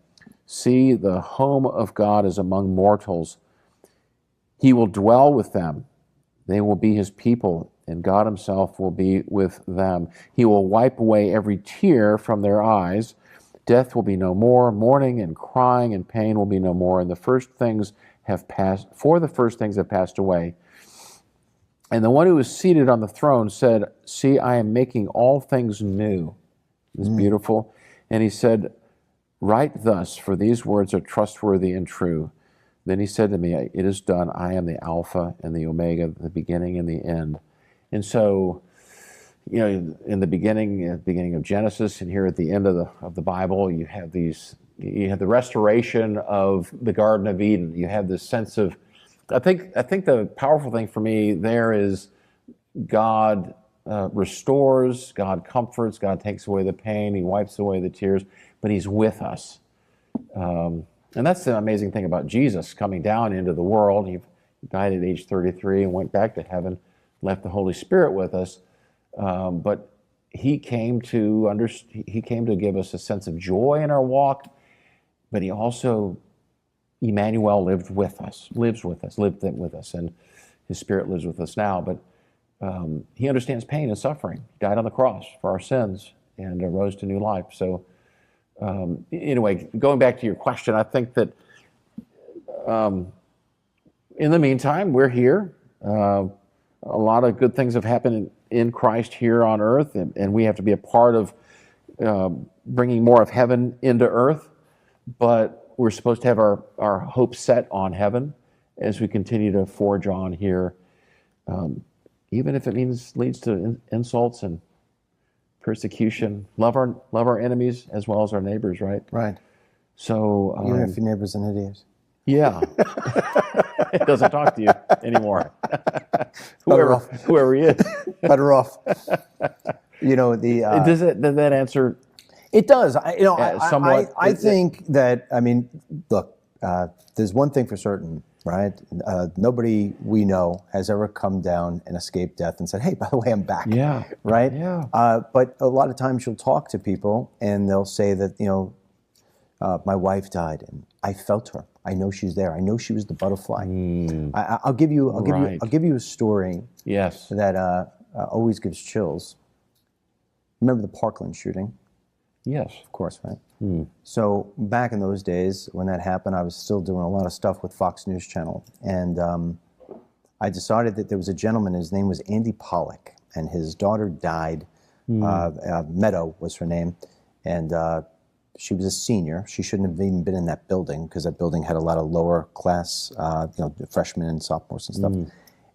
B: "See, the home of God is among mortals. He will dwell with them. They will be his people, and God himself will be with them. He will wipe away every tear from their eyes. Death will be no more. Mourning and crying and pain will be no more. And the first things have passed away." And the one who was seated on the throne said, "See, I am making all things new." It's beautiful. And he said, "Write thus, for these words are trustworthy and true." Then he said to me, "It is done. I am the Alpha and the Omega, the beginning and the end." And so, in the beginning of Genesis, and here at the end of the Bible, you have the restoration of the Garden of Eden. You have this sense of, I think the powerful thing for me there is God restores, God comforts, God takes away the pain, he wipes away the tears, but he's with us. And that's the amazing thing about Jesus coming down into the world. He died at age 33 and went back to heaven, left the Holy Spirit with us. But he came to give us a sense of joy in our walk, but he also, Emmanuel, lived with us, and his Spirit lives with us now. But he understands pain and suffering. He died on the cross for our sins and rose to new life. So anyway, going back to your question, I think that in the meantime, we're here. A lot of good things have happened in Christ here on earth, and we have to be a part of bringing more of heaven into earth. But we're supposed to have our hope set on heaven as we continue to forge on here, even if it leads to insults and persecution. Love our enemies as well as our neighbors, right?
A: Right.
B: So
A: even if your neighbor's an idiot.
B: Yeah. It doesn't talk to you anymore. whoever he is.
A: Better off.
B: Does that answer?
A: It does.
B: Somewhat.
A: I think that, look, there's one thing for certain, right? Nobody we know has ever come down and escaped death and said, "Hey, by the way, I'm back."
B: Yeah.
A: Right?
B: Yeah.
A: But a lot of times you'll talk to people and they'll say that, my wife died, and I felt her. I know she's there. I know she was the butterfly. I'll give you a story.
B: Yes.
A: That always gives chills. Remember the Parkland shooting?
B: Yes.
A: Of course, right? So back in those days, when that happened, I was still doing a lot of stuff with Fox News Channel, and I decided that there was a gentleman. His name was Andy Pollock, and his daughter died. Meadow was her name, and she was a senior. She shouldn't have even been in that building because that building had a lot of lower class, freshmen and sophomores and stuff.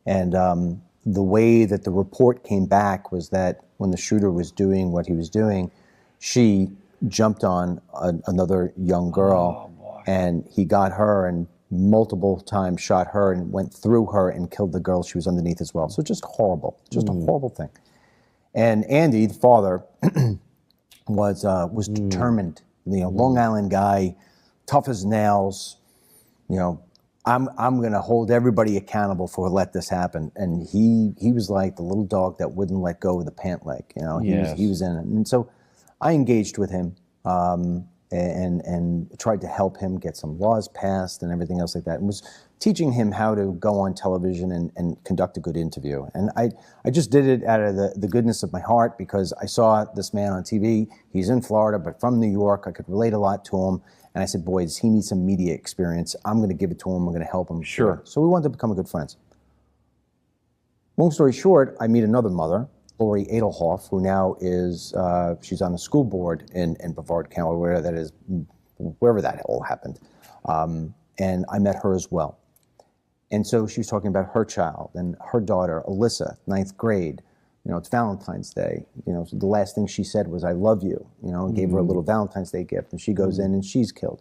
A: And the way that the report came back was that when the shooter was doing what he was doing, she jumped on another young girl, and he got her and multiple times shot her and went through her and killed the girl she was underneath as well. So just horrible, just a horrible thing. And Andy, the father, was determined. Long Island guy, tough as nails. I'm going to hold everybody accountable for let this happen. And he was like the little dog that wouldn't let go of the pant leg. He was in it. And so I engaged with him and tried to help him get some laws passed and everything else like that, and was teaching him how to go on television and conduct a good interview. And I just did it out of the goodness of my heart because I saw this man on TV. He's in Florida, but from New York. I could relate a lot to him. And I said, boy, does he need some media experience? I'm going to give it to him. I'm going to help him.
B: Sure.
A: So we wanted to become good friends. Long story short, I meet another mother, Lori Adelhoff, who now is, she's on the school board in Brevard County, wherever that all happened. And I met her as well. And so she was talking about her child and her daughter, Alyssa, 9th grade. It's Valentine's Day. So the last thing she said was, I love you, and gave her a little Valentine's Day gift. And she goes in and she's killed.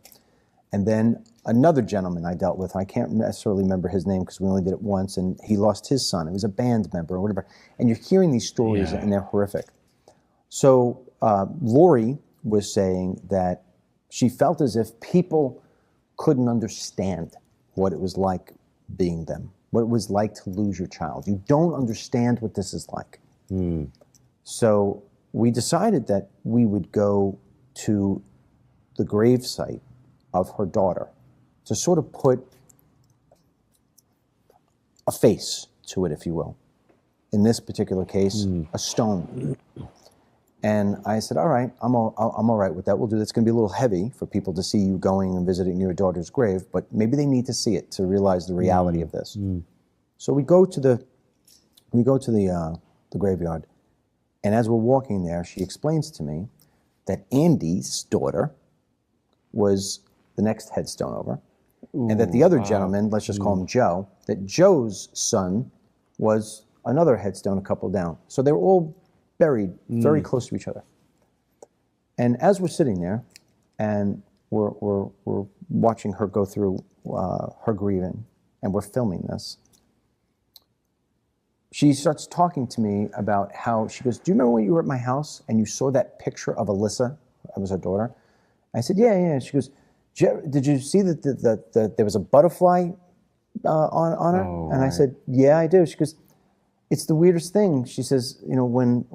A: And then another gentleman I dealt with, I can't necessarily remember his name because we only did it once, and he lost his son. It was a band member or whatever. And you're hearing these stories and they're horrific. So Lori was saying that she felt as if people couldn't understand what it was like being them, what it was like to lose your child. You don't understand what this is like. So we decided that we would go to the gravesite of her daughter to sort of put a face to it, if you will. In this particular case, a stone. And I said, all right, I'm all right with that. We'll do that. It's going to be a little heavy for people to see you going and visiting your daughter's grave, but maybe they need to see it to realize the reality of this. So we go to the graveyard, and as we're walking there, she explains to me that Andy's daughter was the next headstone over, and that the other gentleman, let's just call him Joe, that Joe's son was another headstone a couple down. So they were all buried very close to each other. And as we're sitting there, and we're watching her go through her grieving, and we're filming this, she starts talking to me about how, she goes, do you remember when you were at my house and you saw that picture of Alyssa? That was her daughter. I said, yeah. She goes, did you see that there was a butterfly on her?
B: Oh,
A: and I said, yeah, I do. She goes, it's the weirdest thing. She says, when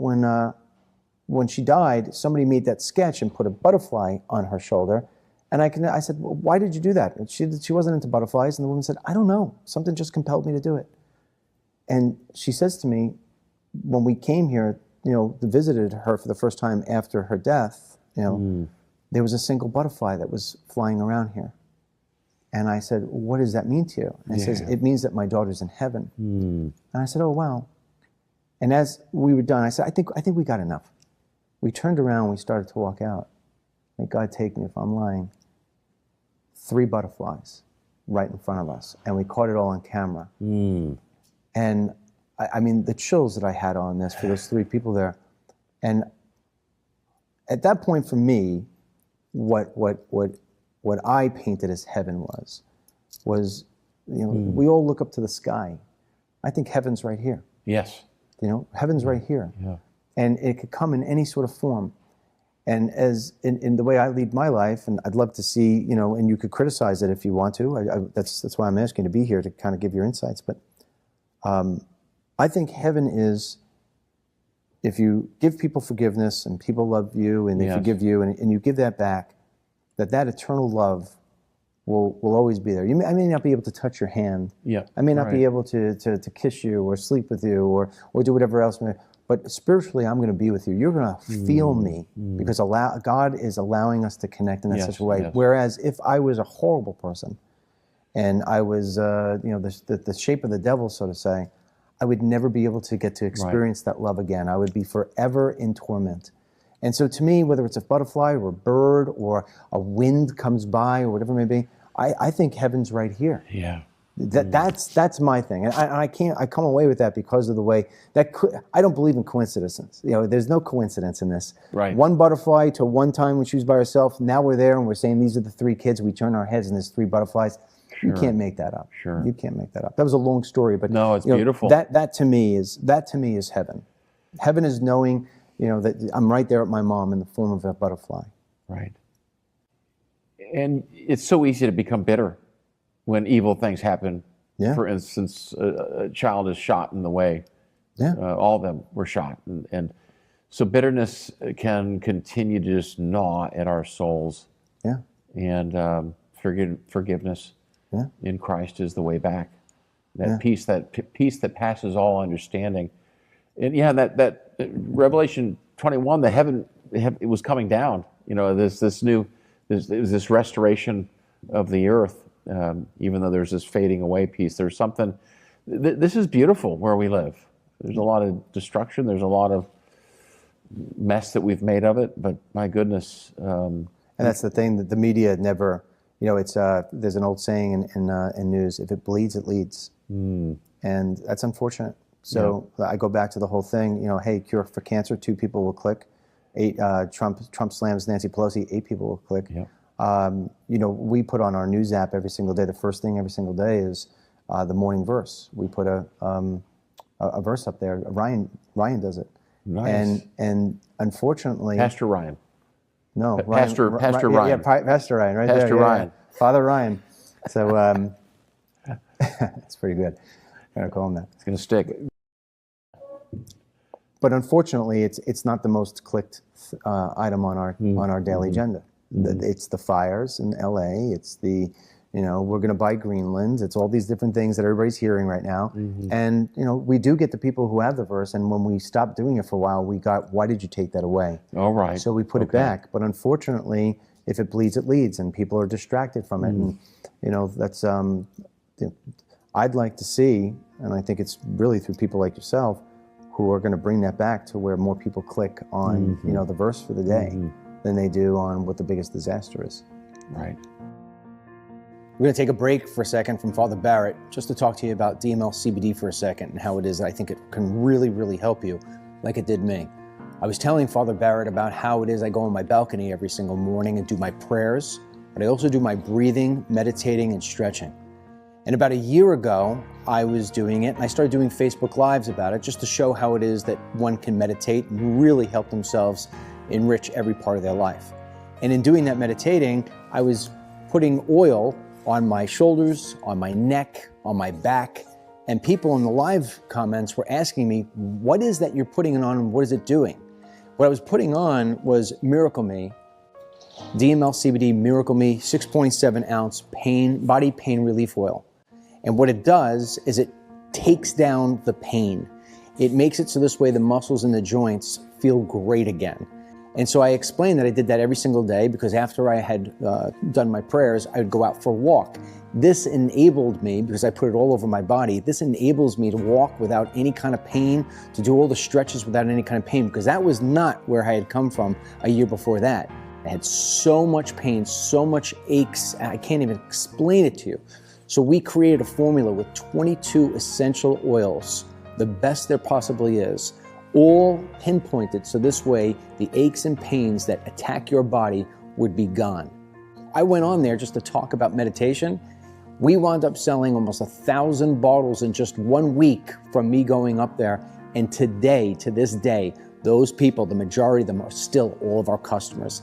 A: she died, somebody made that sketch and put a butterfly on her shoulder. And I said, well, why did you do that? And she wasn't into butterflies. And the woman said, I don't know. Something just compelled me to do it. And she says to me, when we came here, visited her for the first time after her death, there was a single butterfly that was flying around here. And I said, what does that mean to you? And she says, it means that my daughter's in heaven. And I said, oh, wow. And as we were done, I said, I think we got enough. We turned around, we started to walk out. May God take me if I'm lying. 3 butterflies right in front of us. And we caught it all on camera. And I mean, the chills that I had on this for those 3 people there. And at that point for me, what I painted as heaven was, we all look up to the sky. I think heaven's right here.
B: Yes.
A: Heaven's right here.
B: Yeah. And
A: it could come in any sort of form. And as in the way I lead my life, and I'd love to see, and you could criticize it if you want to. That's why I'm asking you to be here, to kind of give your insights. But I think heaven is, if you give people forgiveness and people love you and they forgive you and you give that back, that eternal love will always be there. I may not be able to touch your hand.
B: Yeah.
A: I may not be able to kiss you or sleep with you or do whatever else. But spiritually, I'm going to be with you. You're going to feel me because God is allowing us to connect in such a way. Yes. Whereas if I was a horrible person and I was, the shape of the devil, so to say, I would never be able to get to experience that love again. I would be forever in torment. And so to me, whether it's a butterfly or a bird or a wind comes by or whatever it may be, I think heaven's right here.
B: Yeah.
A: That's my thing. And I come away with that because of the way I don't believe in coincidences. There's no coincidence in this.
B: Right.
A: One butterfly to one time when she was by herself, now we're there and we're saying these are the 3 kids, we turn our heads and there's 3 butterflies. Sure. You can't make that up.
B: Sure.
A: You can't make that up. That was a long story, but
B: no, it's beautiful.
A: That to me is heaven. Heaven is knowing, that I'm right there with my mom in the form of a butterfly.
B: Right. And it's so easy to become bitter when evil things happen. Yeah. For instance, a child is shot in the way. Yeah. All of them were shot. And so bitterness can continue to just gnaw at our souls.
A: Yeah.
B: And forgiveness in Christ is the way back. That peace that passes all understanding. And that Revelation 21, the heaven it was coming down. This restoration of the earth. Even though there's this fading away piece, there's something. This is beautiful where we live. There's a lot of destruction. There's a lot of mess that we've made of it. But my goodness.
A: And that's the thing that the media never. It's there's an old saying in news: if it bleeds, it leads. And that's unfortunate. So I go back to the whole thing. Hey, cure for cancer, 2 people will click. 8 Trump slams Nancy Pelosi, 8 people will click. Yeah. We put on our news app every single day. The first thing every single day is the morning verse. We put a verse up there. Ryan does it.
B: Nice.
A: And unfortunately,
B: Pastor Ryan.
A: No,
B: Pastor Ryan.
A: Yeah, Pastor Ryan, right there.
B: Pastor Ryan.
A: Father Ryan. So it's pretty good. I'm gonna call him that.
B: It's gonna stick.
A: But unfortunately, it's not the most clicked item on our daily agenda. It's the fires in LA. It's the, we're going to buy Greenland. It's all these different things that everybody's hearing right now. And, we do get the people who have the verse. And when we stopped doing it for a while, we got, why did you take that away?
B: All right.
A: So we put it back. But unfortunately, if it bleeds, it leads. And people are distracted from it. And, that's, I'd like to see, and I think it's really through people like yourself, who are going to bring that back to where more people click on, the verse for the day than they do on what the biggest disaster is.
B: Right.
A: We're going to take a break for a second from Father Barrett just to talk to you about DML CBD for a second and how it is that I think it can really, really help you like it did me. I was telling Father Barrett about how it is I go on my balcony every single morning and do my prayers, but I also do my breathing, meditating, and stretching. And about a year ago, I was doing it, and I started doing Facebook Lives about it just to show how it is that one can meditate and really help themselves enrich every part of their life. And in doing that meditating, I was putting oil on my shoulders, on my neck, on my back, and people in the live comments were asking me, what is that you're putting it on and what is it doing? What I was putting on was Miracle Me, DML CBD Miracle Me 6.7 ounce body pain relief oil. And what it does is it takes down the pain. It makes it so this way the muscles in the joints feel great again. And so I explained that I did that every single day because after I had done my prayers, I would go out for a walk. This enabled me, because I put it all over my body, this enables me to walk without any kind of pain, to do all the stretches without any kind of pain, because that was not where I had come from a year before that. I had so much pain, so much aches, I can't even explain it to you. So we created a formula with 22 essential oils, the best there possibly is, all pinpointed so this way the aches and pains that attack your body would be gone. I went on there just to talk about meditation. We wound up selling almost 1,000 bottles in just 1 week from me going up there. And today, to this day, those people, the majority of them are still all of our customers.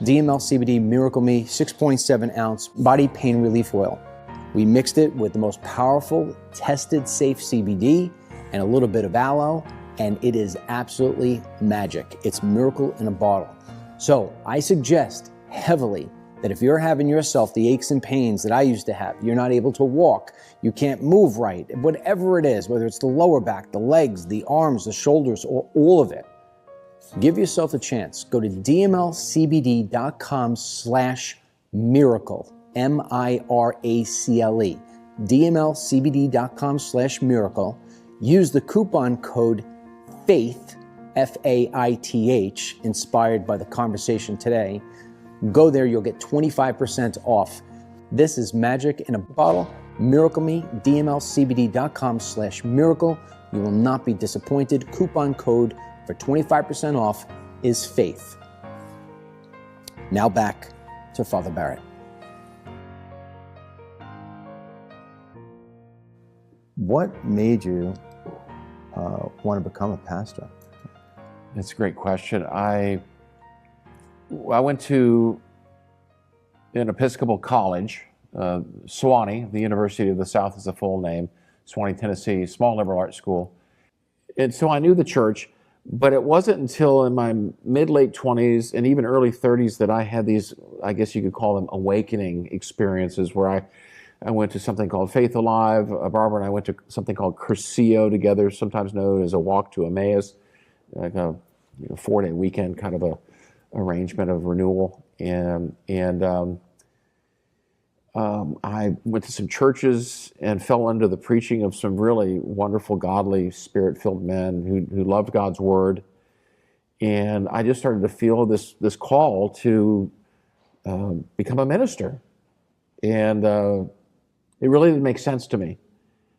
A: DML CBD Miracle Me 6.7 ounce body pain relief oil. We mixed it with the most powerful, tested, safe CBD and a little bit of aloe, and it is absolutely magic. It's miracle in a bottle. So I suggest heavily that if you're having yourself the aches and pains that I used to have, you're not able to walk, you can't move right, whatever it is, whether it's the lower back, the legs, the arms, the shoulders, or all of it, give yourself a chance. Go to dmlcbd.com/miracle, MIRACLE, dmlcbd.com/miracle. Use the coupon code FAITH, FAITH, inspired by the conversation today. Go there, you'll get 25% off. This is magic in a bottle. Miracle Me, dmlcbd.com/miracle. You will not be disappointed. Coupon code for 25% off is FAITH. Now back to Father Barrett. What made you want to become a pastor?
B: That's a great question. I went to an Episcopal college, Sewanee, the University of the South is the full name, Sewanee, Tennessee, small liberal arts school. And so I knew the church, but it wasn't until in my mid-late 20s and even early 30s that I had these, I guess you could call them awakening experiences, where I went to something called Faith Alive. Barbara and I went to something called Curcio together, sometimes known as a walk to Emmaus, like a 4-day weekend kind of a arrangement of renewal. And I went to some churches and fell under the preaching of some really wonderful, godly, spirit-filled men who loved God's word. And I just started to feel this call to become a minister. And it really didn't make sense to me,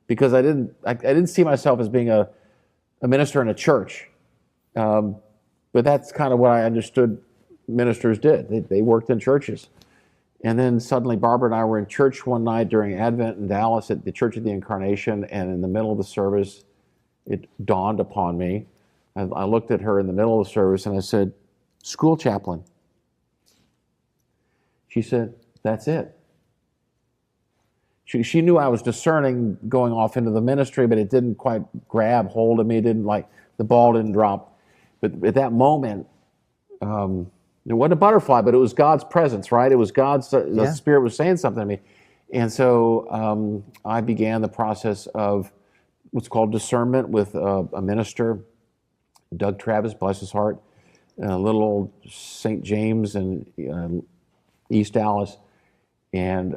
B: because I didn't see myself as being a minister in a church. But that's kind of what I understood ministers did. They worked in churches. And then suddenly Barbara and I were in church one night during Advent in Dallas at the Church of the Incarnation, and in the middle of the service, it dawned upon me. I looked at her in the middle of the service and I said, "School chaplain." She said, "That's it." She knew I was discerning going off into the ministry, but it didn't quite grab hold of me. It didn't, like, the ball didn't drop. But at that moment, it wasn't a butterfly, but it was God's presence, right? It was God's, the Spirit was saying something to me. And so I began the process of what's called discernment with a minister, Doug Travis, bless his heart, little old St. James in East Dallas. And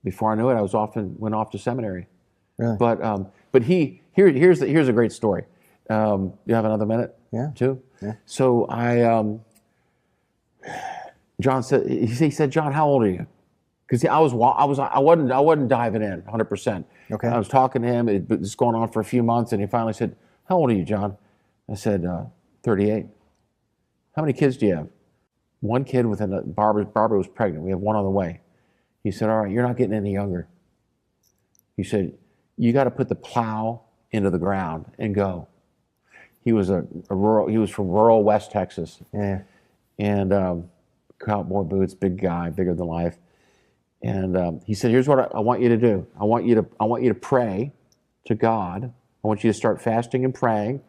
B: before I knew it, I went off to seminary.
A: Really?
B: But here's a great story. You have another minute?
A: Yeah.
B: Two?
A: Yeah.
B: So John said, he said, "John, how old are you?" Because I wasn't diving in 100%.
A: Okay.
B: I was talking to him. It was going on for a few months, and he finally said, "How old are you, John?" I said, 38. "How many kids do you have?" "One kid Barbara was pregnant. We have one on the way." He said, "All right, you're not getting any younger." He said, "You got to put the plow into the ground and go." He was he was from rural West Texas.
A: Yeah.
B: And cowboy boots, big guy, bigger than life. And he said, "Here's what I want you to do. I want you to pray to God. I want you to start fasting and praying,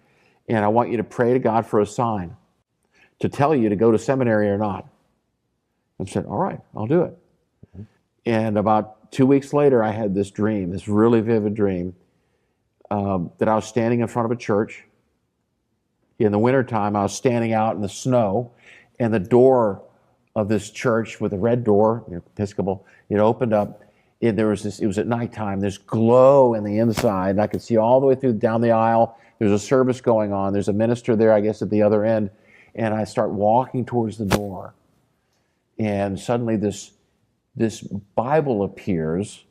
B: and I want you to pray to God for a sign to tell you to go to seminary or not." I said, "All right, I'll do it." Mm-hmm. And about 2 weeks later, I had this dream, this really vivid dream, that I was standing in front of a church. In the wintertime, I was standing out in the snow, and the door of this church with a red door, Episcopal, it opened up, and there was this, it was at nighttime, this glow in the inside, and I could see all the way through down the aisle. There's a service going on. There's a minister there, I guess, at the other end, and I start walking towards the door, and suddenly this Bible appears.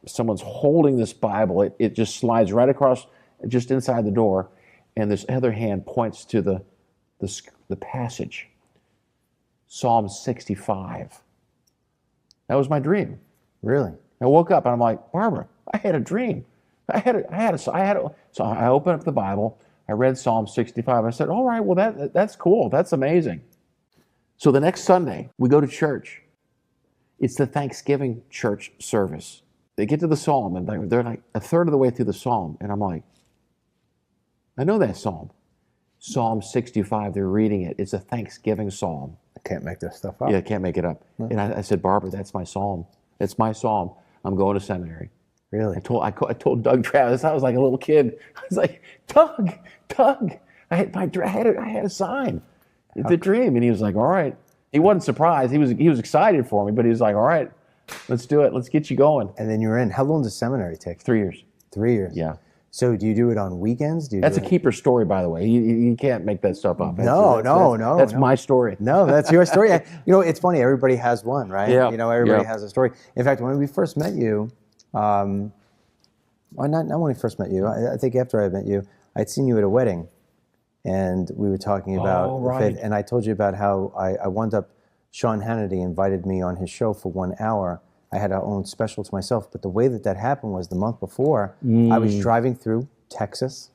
B: Someone's holding this Bible. It just slides right across, just inside the door, and this other hand points to the passage, Psalm 65. That was my dream.
A: Really?
B: I woke up and I'm like, "Barbara, I had a dream. So I opened up the Bible. I read Psalm 65. I said, "All right, well that's cool. That's amazing." So the next Sunday we go to church. It's the Thanksgiving church service. They get to the Psalm and they're like a third of the way through the Psalm, and I'm like, "I know that Psalm. Psalm 65, they're reading it. It's a Thanksgiving Psalm."
A: Can't make this stuff up.
B: Yeah, I can't make it up. And I said, Barbara, that's my psalm. That's my psalm. I'm going to seminary.
A: Really?
B: I told Doug Travis, I was like a little kid. I was like, Doug, I had a sign. It's a dream. And he was like, all right. He wasn't surprised. He was excited for me, but he was like, all right, let's do it. Let's get you going.
A: And then you're in. How long does seminary take?
B: 3 years.
A: 3 years.
B: Yeah.
A: So do you do it on weekends?
B: That's a keeper story, by the way. You can't make that stuff up.
A: No.
B: That's my story.
A: No, that's your story. It's funny. Everybody has one, right?
B: Yeah.
A: Everybody has a story. In fact, when we first met you, not when we first met you. I think after I met you, I'd seen you at a wedding, and we were talking about
B: right.
A: and I told you about how I wound up. Sean Hannity invited me on his show for 1 hour. I had our own special to myself, but the way that happened was the month before, I was driving through Texas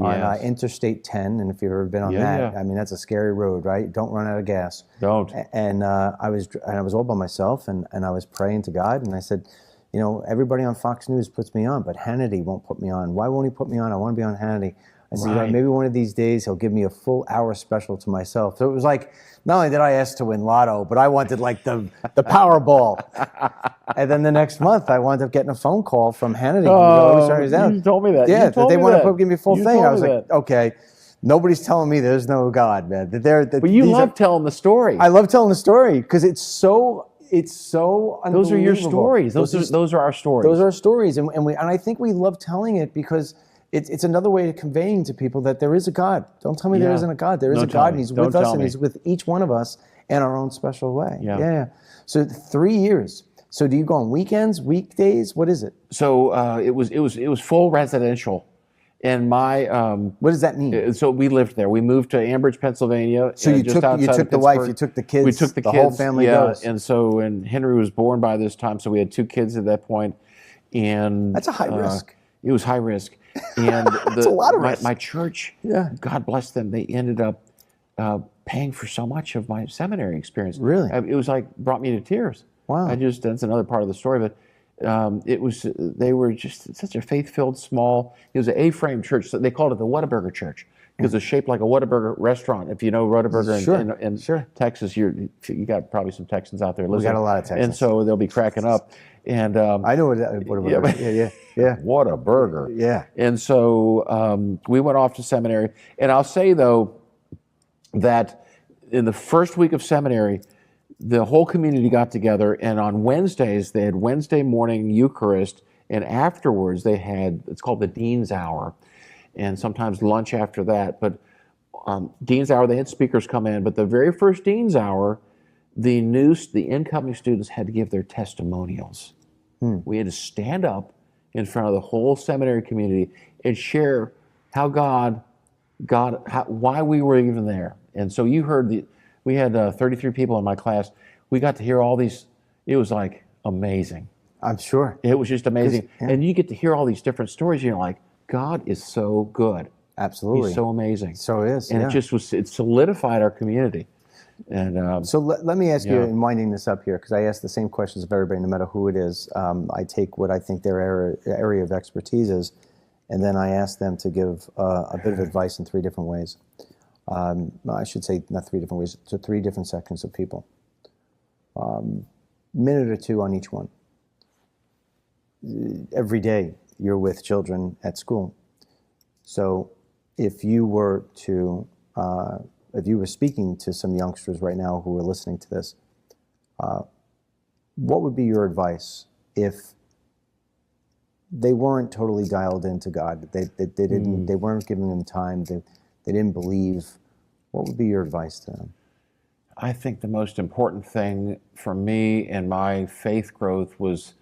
A: on Interstate 10, and if you've ever been on that, I mean, that's a scary road, right? Don't run out of gas.
B: Don't.
A: And I was all by myself, and I was praying to God, and I said, everybody on Fox News puts me on, but Hannity won't put me on. Why won't he put me on? I want to be on Hannity. I said, maybe one of these days he'll give me a full hour special to myself. So it was like, not only did I ask to win lotto, but I wanted like the Powerball. And then the next month, I wound up getting a phone call from Hannity.
B: You told me that.
A: Yeah, they want to give me a full thing. I was like,
B: that.
A: Okay, nobody's telling me there's no God, man.
B: But you love telling the story.
A: I love telling the story because it's so unbelievable.
B: Those are your stories. Those are our stories.
A: Those are our stories, and I think we love telling it because it's another way of conveying to people that there is a God. Don't tell me there isn't a God. There is a God, and He's with us, and He's with each one of us in our own special way. Yeah. So 3 years. So do you go on weekends, weekdays? What is it?
B: So it was full residential, and my
A: what does that mean?
B: So we lived there. We moved to Ambridge, Pennsylvania.
A: So you took the wife, you took the kids.
B: We took the kids.
A: Whole family goes.
B: And Henry was born by this time, so we had 2 kids at that point, and
A: that's a high risk.
B: It was high risk, and
A: it's a lot of risk.
B: My church, God bless them, they ended up paying for so much of my seminary experience.
A: Really,
B: it was like brought me to tears.
A: Wow,
B: that's another part of the story, but they were just such a faith-filled small. It was an A-frame church. So they called it the Whataburger Church because it's shaped like a Whataburger restaurant. If you know Whataburger in Texas, you got probably some Texans out there listening.
A: We got a lot of Texans,
B: and so they'll be cracking up. And
A: I know what Whataburger. Yeah.
B: What a burger.
A: Yeah.
B: And so we went off to seminary. And I'll say though that in the first week of seminary, the whole community got together, and on Wednesdays they had Wednesday morning Eucharist, and afterwards they had, it's called the Dean's Hour, and sometimes lunch after that. But Dean's Hour, they had speakers come in, but the very first Dean's Hour, the incoming students had to give their testimonials. We had to stand up in front of the whole seminary community and share how why we were even there. And so you heard we had 33 people in my class. We got to hear all these. It was like amazing.
A: I'm sure.
B: It was just amazing. And you get to hear all these different stories. You're like, God is so good.
A: Absolutely.
B: He's so amazing.
A: So it is.
B: And it solidified our community. And
A: so let me ask you, in winding this up here, because I ask the same questions of everybody, no matter who it is. I take what I think their area of expertise is, and then I ask them to give a bit of advice in 3 different ways. I should say not 3 different ways, to 3 different sections of people. Minute or 2 on each one. Every day you're with children at school. So if you were speaking to some youngsters right now who are listening to this, what would be your advice if they weren't totally dialed into God? They weren't giving Him time. They didn't believe. What would be your advice to them?
B: I think the most important thing for me in my faith growth was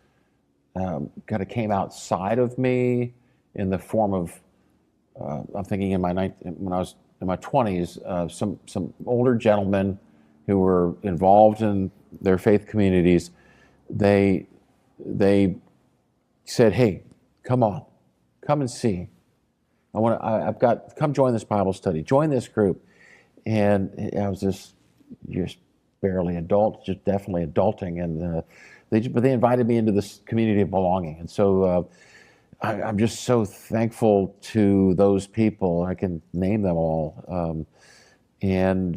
B: kind of came outside of me in the form of I'm thinking when I was in my 20s, some older gentlemen who were involved in their faith communities, they said, "Hey, come and see. Come join this Bible study, join this group." And I was just barely adult, just definitely adulting, and they invited me into this community of belonging, and so I'm just so thankful to those people. I can name them all, and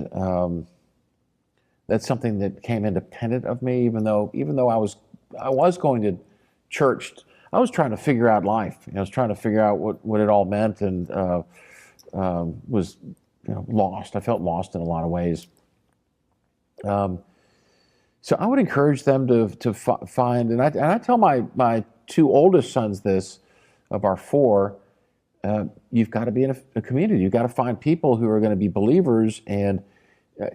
B: that's something that came independent of me. Even though I was going to church, I was trying to figure out life. I was trying to figure out what it all meant, and was lost. I felt lost in a lot of ways. So I would encourage them to find, and I tell my two oldest sons this, of our four, you've got to be in a community. You've got to find people who are going to be believers, and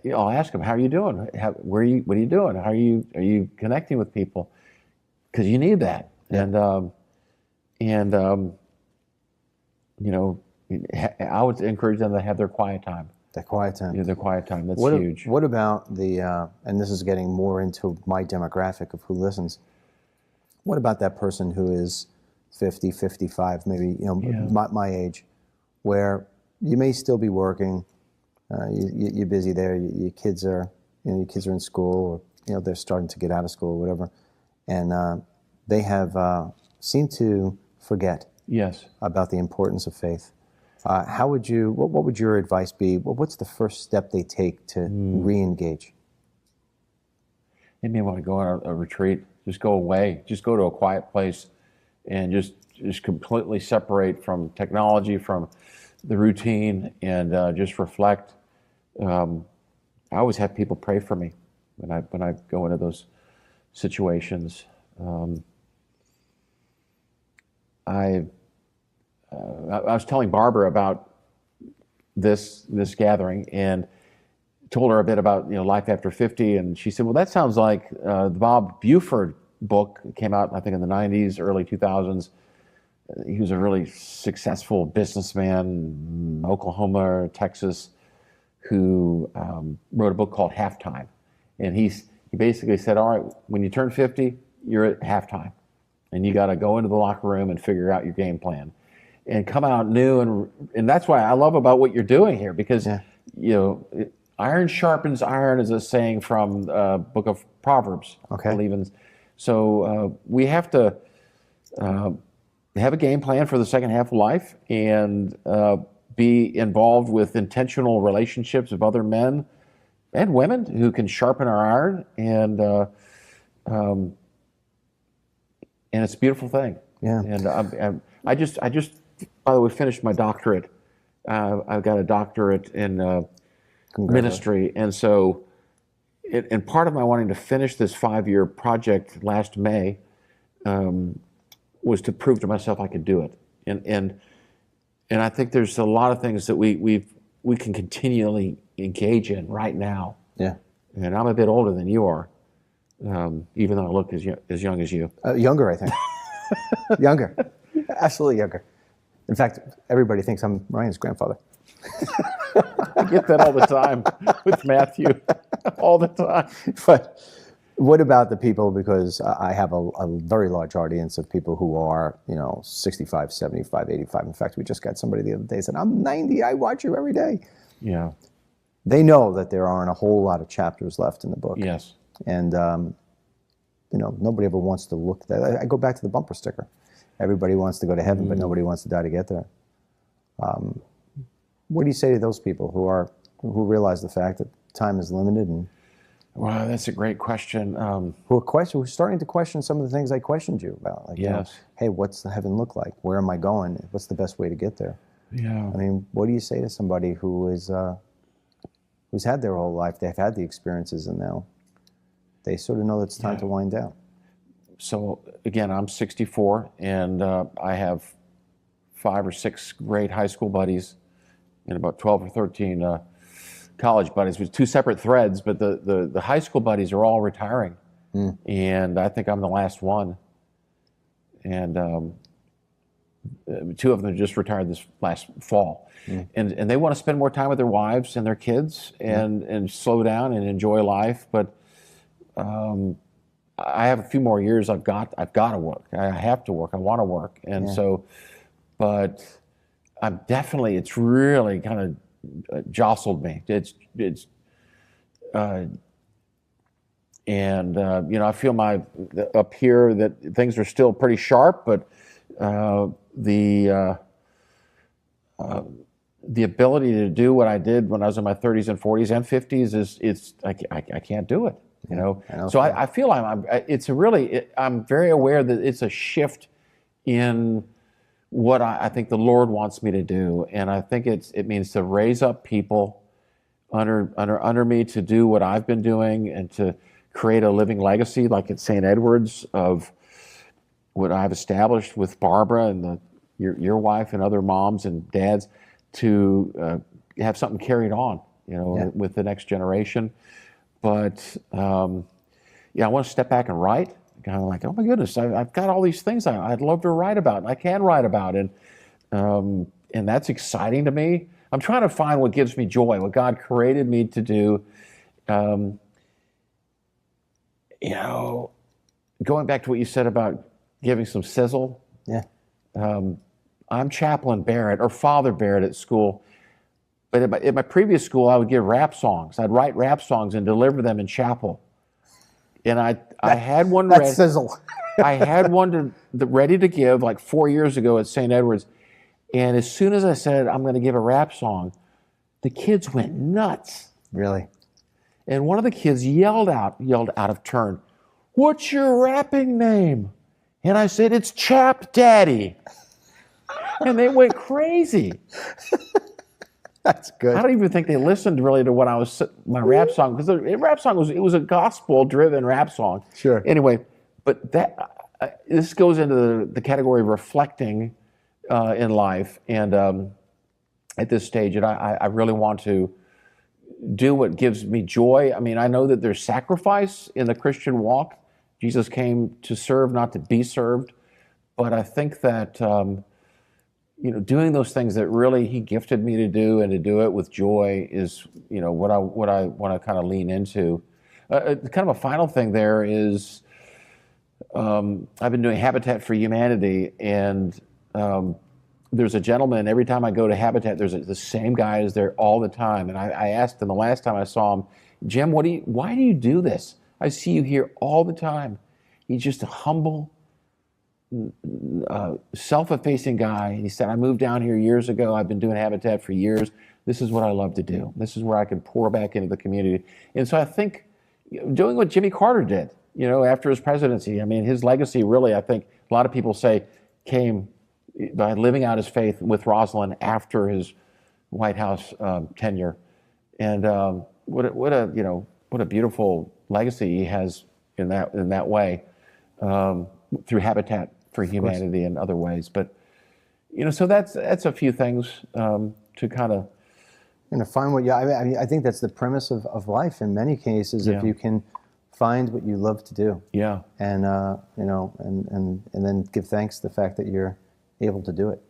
B: I'll ask them, how are you doing? What are you doing? How are you connecting with people? Because you need that. Yeah. I would encourage them to have their quiet time.
A: The quiet time.
B: Yeah, their quiet time. That's huge.
A: What about and this is getting more into my demographic of who listens. What about that person who is 50, 55, maybe, my age, where you may still be working, you're busy there, your kids are in school, or, they're starting to get out of school or whatever, and they have seemed to forget about the importance of faith. What would your advice be? What's the first step they take to re-engage?
B: They may want to go on a retreat, just go away, just go to a quiet place, and just completely separate from technology, from the routine, and just reflect. I always have people pray for me when I go into those situations. I was telling Barbara about this gathering, and told her a bit about life after 50, and she said, "Well, that sounds like the Bob Buford book. It came out, I think, in the 90s, early 2000s. He was a really successful businessman, Oklahoma, Texas, who wrote a book called Halftime, and he basically said, all right, when you turn 50, you're at halftime, and you got to go into the locker room and figure out your game plan, and come out new, and that's why I love about what you're doing here, because iron sharpens iron is a saying from Book of Proverbs.
A: Okay.
B: I believe in. So we have to have a game plan for the second half of life, and be involved with intentional relationships with other men and women who can sharpen our iron, and it's a beautiful thing.
A: Yeah.
B: And I just by the way finished my doctorate. I've got a doctorate in ministry, and so and part of my wanting to finish this 5-year project last May was to prove to myself I could do it, and I think there's a lot of things that we can continually engage in right now.
A: Yeah. And
B: I'm a bit older than you are, even though I look as young as you.
A: Younger, I think. Younger, absolutely younger. In fact, everybody thinks I'm Ryan's grandfather.
B: I get that all the time with Matthew, all the time.
A: But what about the people, because I have a very large audience of people who are, 65, 75, 85. In fact, we just got somebody the other day said, I'm 90, I watch you every day.
B: Yeah.
A: They know that there aren't a whole lot of chapters left in the book.
B: Yes.
A: And, nobody ever wants to look at that. I go back to the bumper sticker. Everybody wants to go to heaven, but nobody wants to die to get there. What do you say to those people who realize the fact that time is limited, and
B: well, that's a great question.
A: who are starting to question some of the things I questioned you about? Like,
B: yes.
A: Hey, what's the heaven look like? Where am I going? What's the best way to get there?
B: Yeah.
A: I mean, what do you say to somebody who's had their whole life, they've had the experiences, and now they sort of know it's time to wind down?
B: So again, I'm 64, and I have 5 or 6 great high school buddies, and about 12 or 13 college buddies with 2 separate threads. But the high school buddies are all retiring, and I think I'm the last one. And 2 of them just retired this last fall, and they want to spend more time with their wives and their kids, and slow down and enjoy life. But I have a few more years. I've got to work. I have to work. I want to work, and so, but I'm definitely. It's really kind of jostled me. I feel up here that things are still pretty sharp, but the the ability to do what I did when I was in my 30s and 40s and 50s I can't do it, you know. So I feel I'm very aware that it's a shift in what I think the Lord wants me to do, and I think it means to raise up people under me to do what I've been doing and to create a living legacy, like at St. Edward's, of what I've established with Barbara and your wife and other moms and dads, to have something carried on, you know, with the next generation. But I want to step back and write. Kind of like, oh my goodness, I've got all these things I'd love to write about, and I can write about, and that's exciting to me. I'm trying to find what gives me joy, what God created me to do. You know, going back to what you said about giving some sizzle.
A: Yeah.
B: I'm Chaplain Barrett, or Father Barrett at school. But at my previous school, I would give rap songs. I'd write rap songs and deliver them in chapel. And I had one ready.
A: Sizzle.
B: I had one ready to give like 4 years ago at St. Edward's. And as soon as I said, I'm going to give a rap song, the kids went nuts.
A: Really?
B: And one of the kids yelled out of turn, "What's your rapping name?" And I said, "It's Chap Daddy." And they went crazy.
A: That's good.
B: I don't even think they listened really to what my rap song, because the rap song was a gospel-driven rap song.
A: Sure.
B: Anyway, but this goes into the category of reflecting in life, and at this stage, and I really want to do what gives me joy. I mean, I know that there's sacrifice in the Christian walk. Jesus came to serve, not to be served. But I think that doing those things that really He gifted me to do, and to do it with joy, is what I want to kind of lean into. Kind of a final thing there is I've been doing Habitat for Humanity, and there's a gentleman, every time I go to Habitat, there's the same guy is there all the time. And I asked him the last time I saw him, "Jim, why do you do this? I see you here all the time." He's just a humble, self-effacing guy. And he said, "I moved down here years ago. I've been doing Habitat for years. This is what I love to do. This is where I can pour back into the community." And so I think doing what Jimmy Carter did, after his presidency, I mean, his legacy really, I think a lot of people say, came by living out his faith with Rosalind after his White House tenure. And what a beautiful legacy he has in that way, through Habitat for Humanity and other ways. But so that's a few things to kind of
A: find what I think that's the premise of life in many cases. If you can find what you love to do, and and then give thanks to the fact that you're able to do it.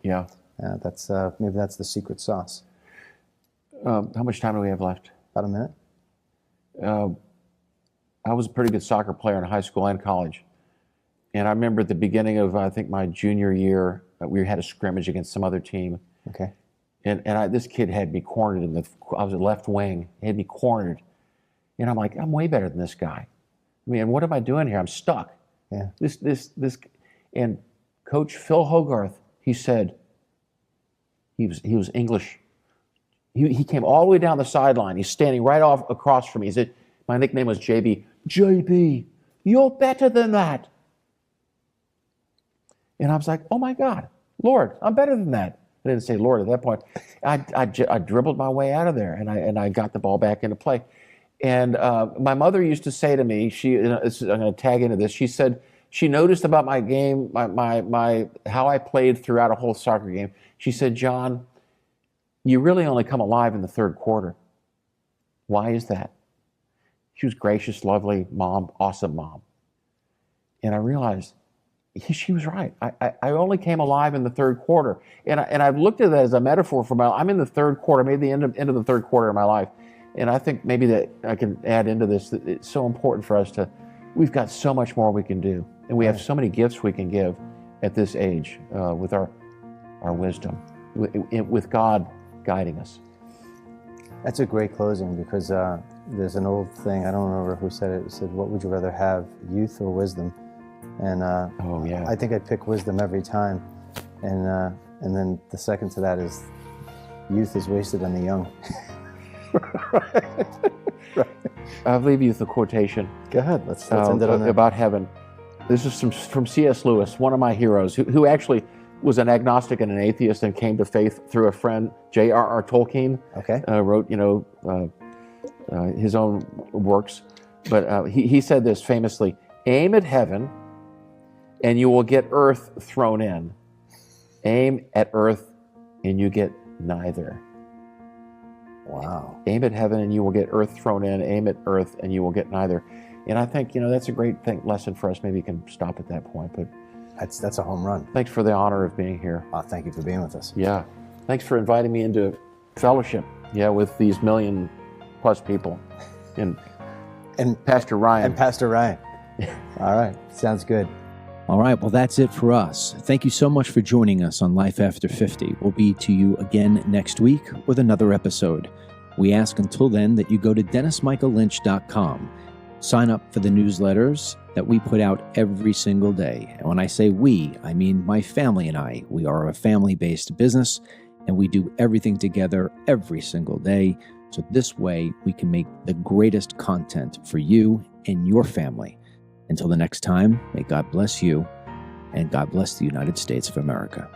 A: That's maybe that's the secret sauce.
B: How much time do we have left?
A: About a minute.
B: I was a pretty good soccer player in high school and college. And I remember at the beginning of, I think, my junior year, we had a scrimmage against some other team.
A: Okay.
B: And this kid had me cornered I was at left wing. He had me cornered. And I'm like, I'm way better than this guy. I mean, what am I doing here? I'm stuck.
A: Yeah.
B: This, and Coach Phil Hogarth, he said, he was English. He came all the way down the sideline. He's standing right off across from me. He said, my nickname was JB. JB, you're better than that. And I was like, oh my God, Lord, I'm better than that. I didn't say Lord at that point. I dribbled my way out of there, and I got the ball back into play. And my mother used to say to me, I'm going to tag into this. She said she noticed about my game, my how I played throughout a whole soccer game. She said, John, you really only come alive in the third quarter. Why is that? She was gracious, lovely mom, awesome mom. And I realized she was right. I only came alive in the third quarter. And I've looked at that as a metaphor for I'm in the third quarter, maybe the end of the third quarter of my life. And I think maybe that I can add into this that it's so important for us we've got so much more we can do. And we have so many gifts we can give at this age with our wisdom, with God guiding us.
A: That's a great closing, because there's an old thing, I don't remember who said it. It said, what would you rather have, youth or wisdom? And I think I'd pick wisdom every time. And then the second to that is Youth is wasted on the young.
B: I'll leave you with a quotation.
A: Go ahead. Let's end it on that.
B: About heaven. This is from C.S. Lewis, one of my heroes, who actually was an agnostic and an atheist and came to faith through a friend, J.R.R. Tolkien.
A: Okay.
B: Wrote, his own works. But he said this famously: aim at heaven and you will get earth thrown in. Aim at earth and you get neither.
A: Wow.
B: Aim at heaven and you will get earth thrown in. Aim at earth and you will get neither. And I think, that's a great lesson for us. Maybe you can stop at that point. But
A: that's a home run.
B: Thanks for the honor of being here.
A: Thank you for being with us.
B: Yeah. Thanks for inviting me into fellowship. Yeah, with these 1 million+ people. And Pastor Ryan.
A: And Pastor Ryan. All right. Sounds good.
C: All right, well, that's it for us. Thank you so much for joining us on Life After 50. We'll be to you again next week with another episode. We ask until then that you go to DennisMichaelLynch.com. Sign up for the newsletters that we put out every single day. And when I say we, I mean my family and I. We are a family-based business, and we do everything together every single day. So this way, we can make the greatest content for you and your family. Until the next time, may God bless you, and God bless the United States of America.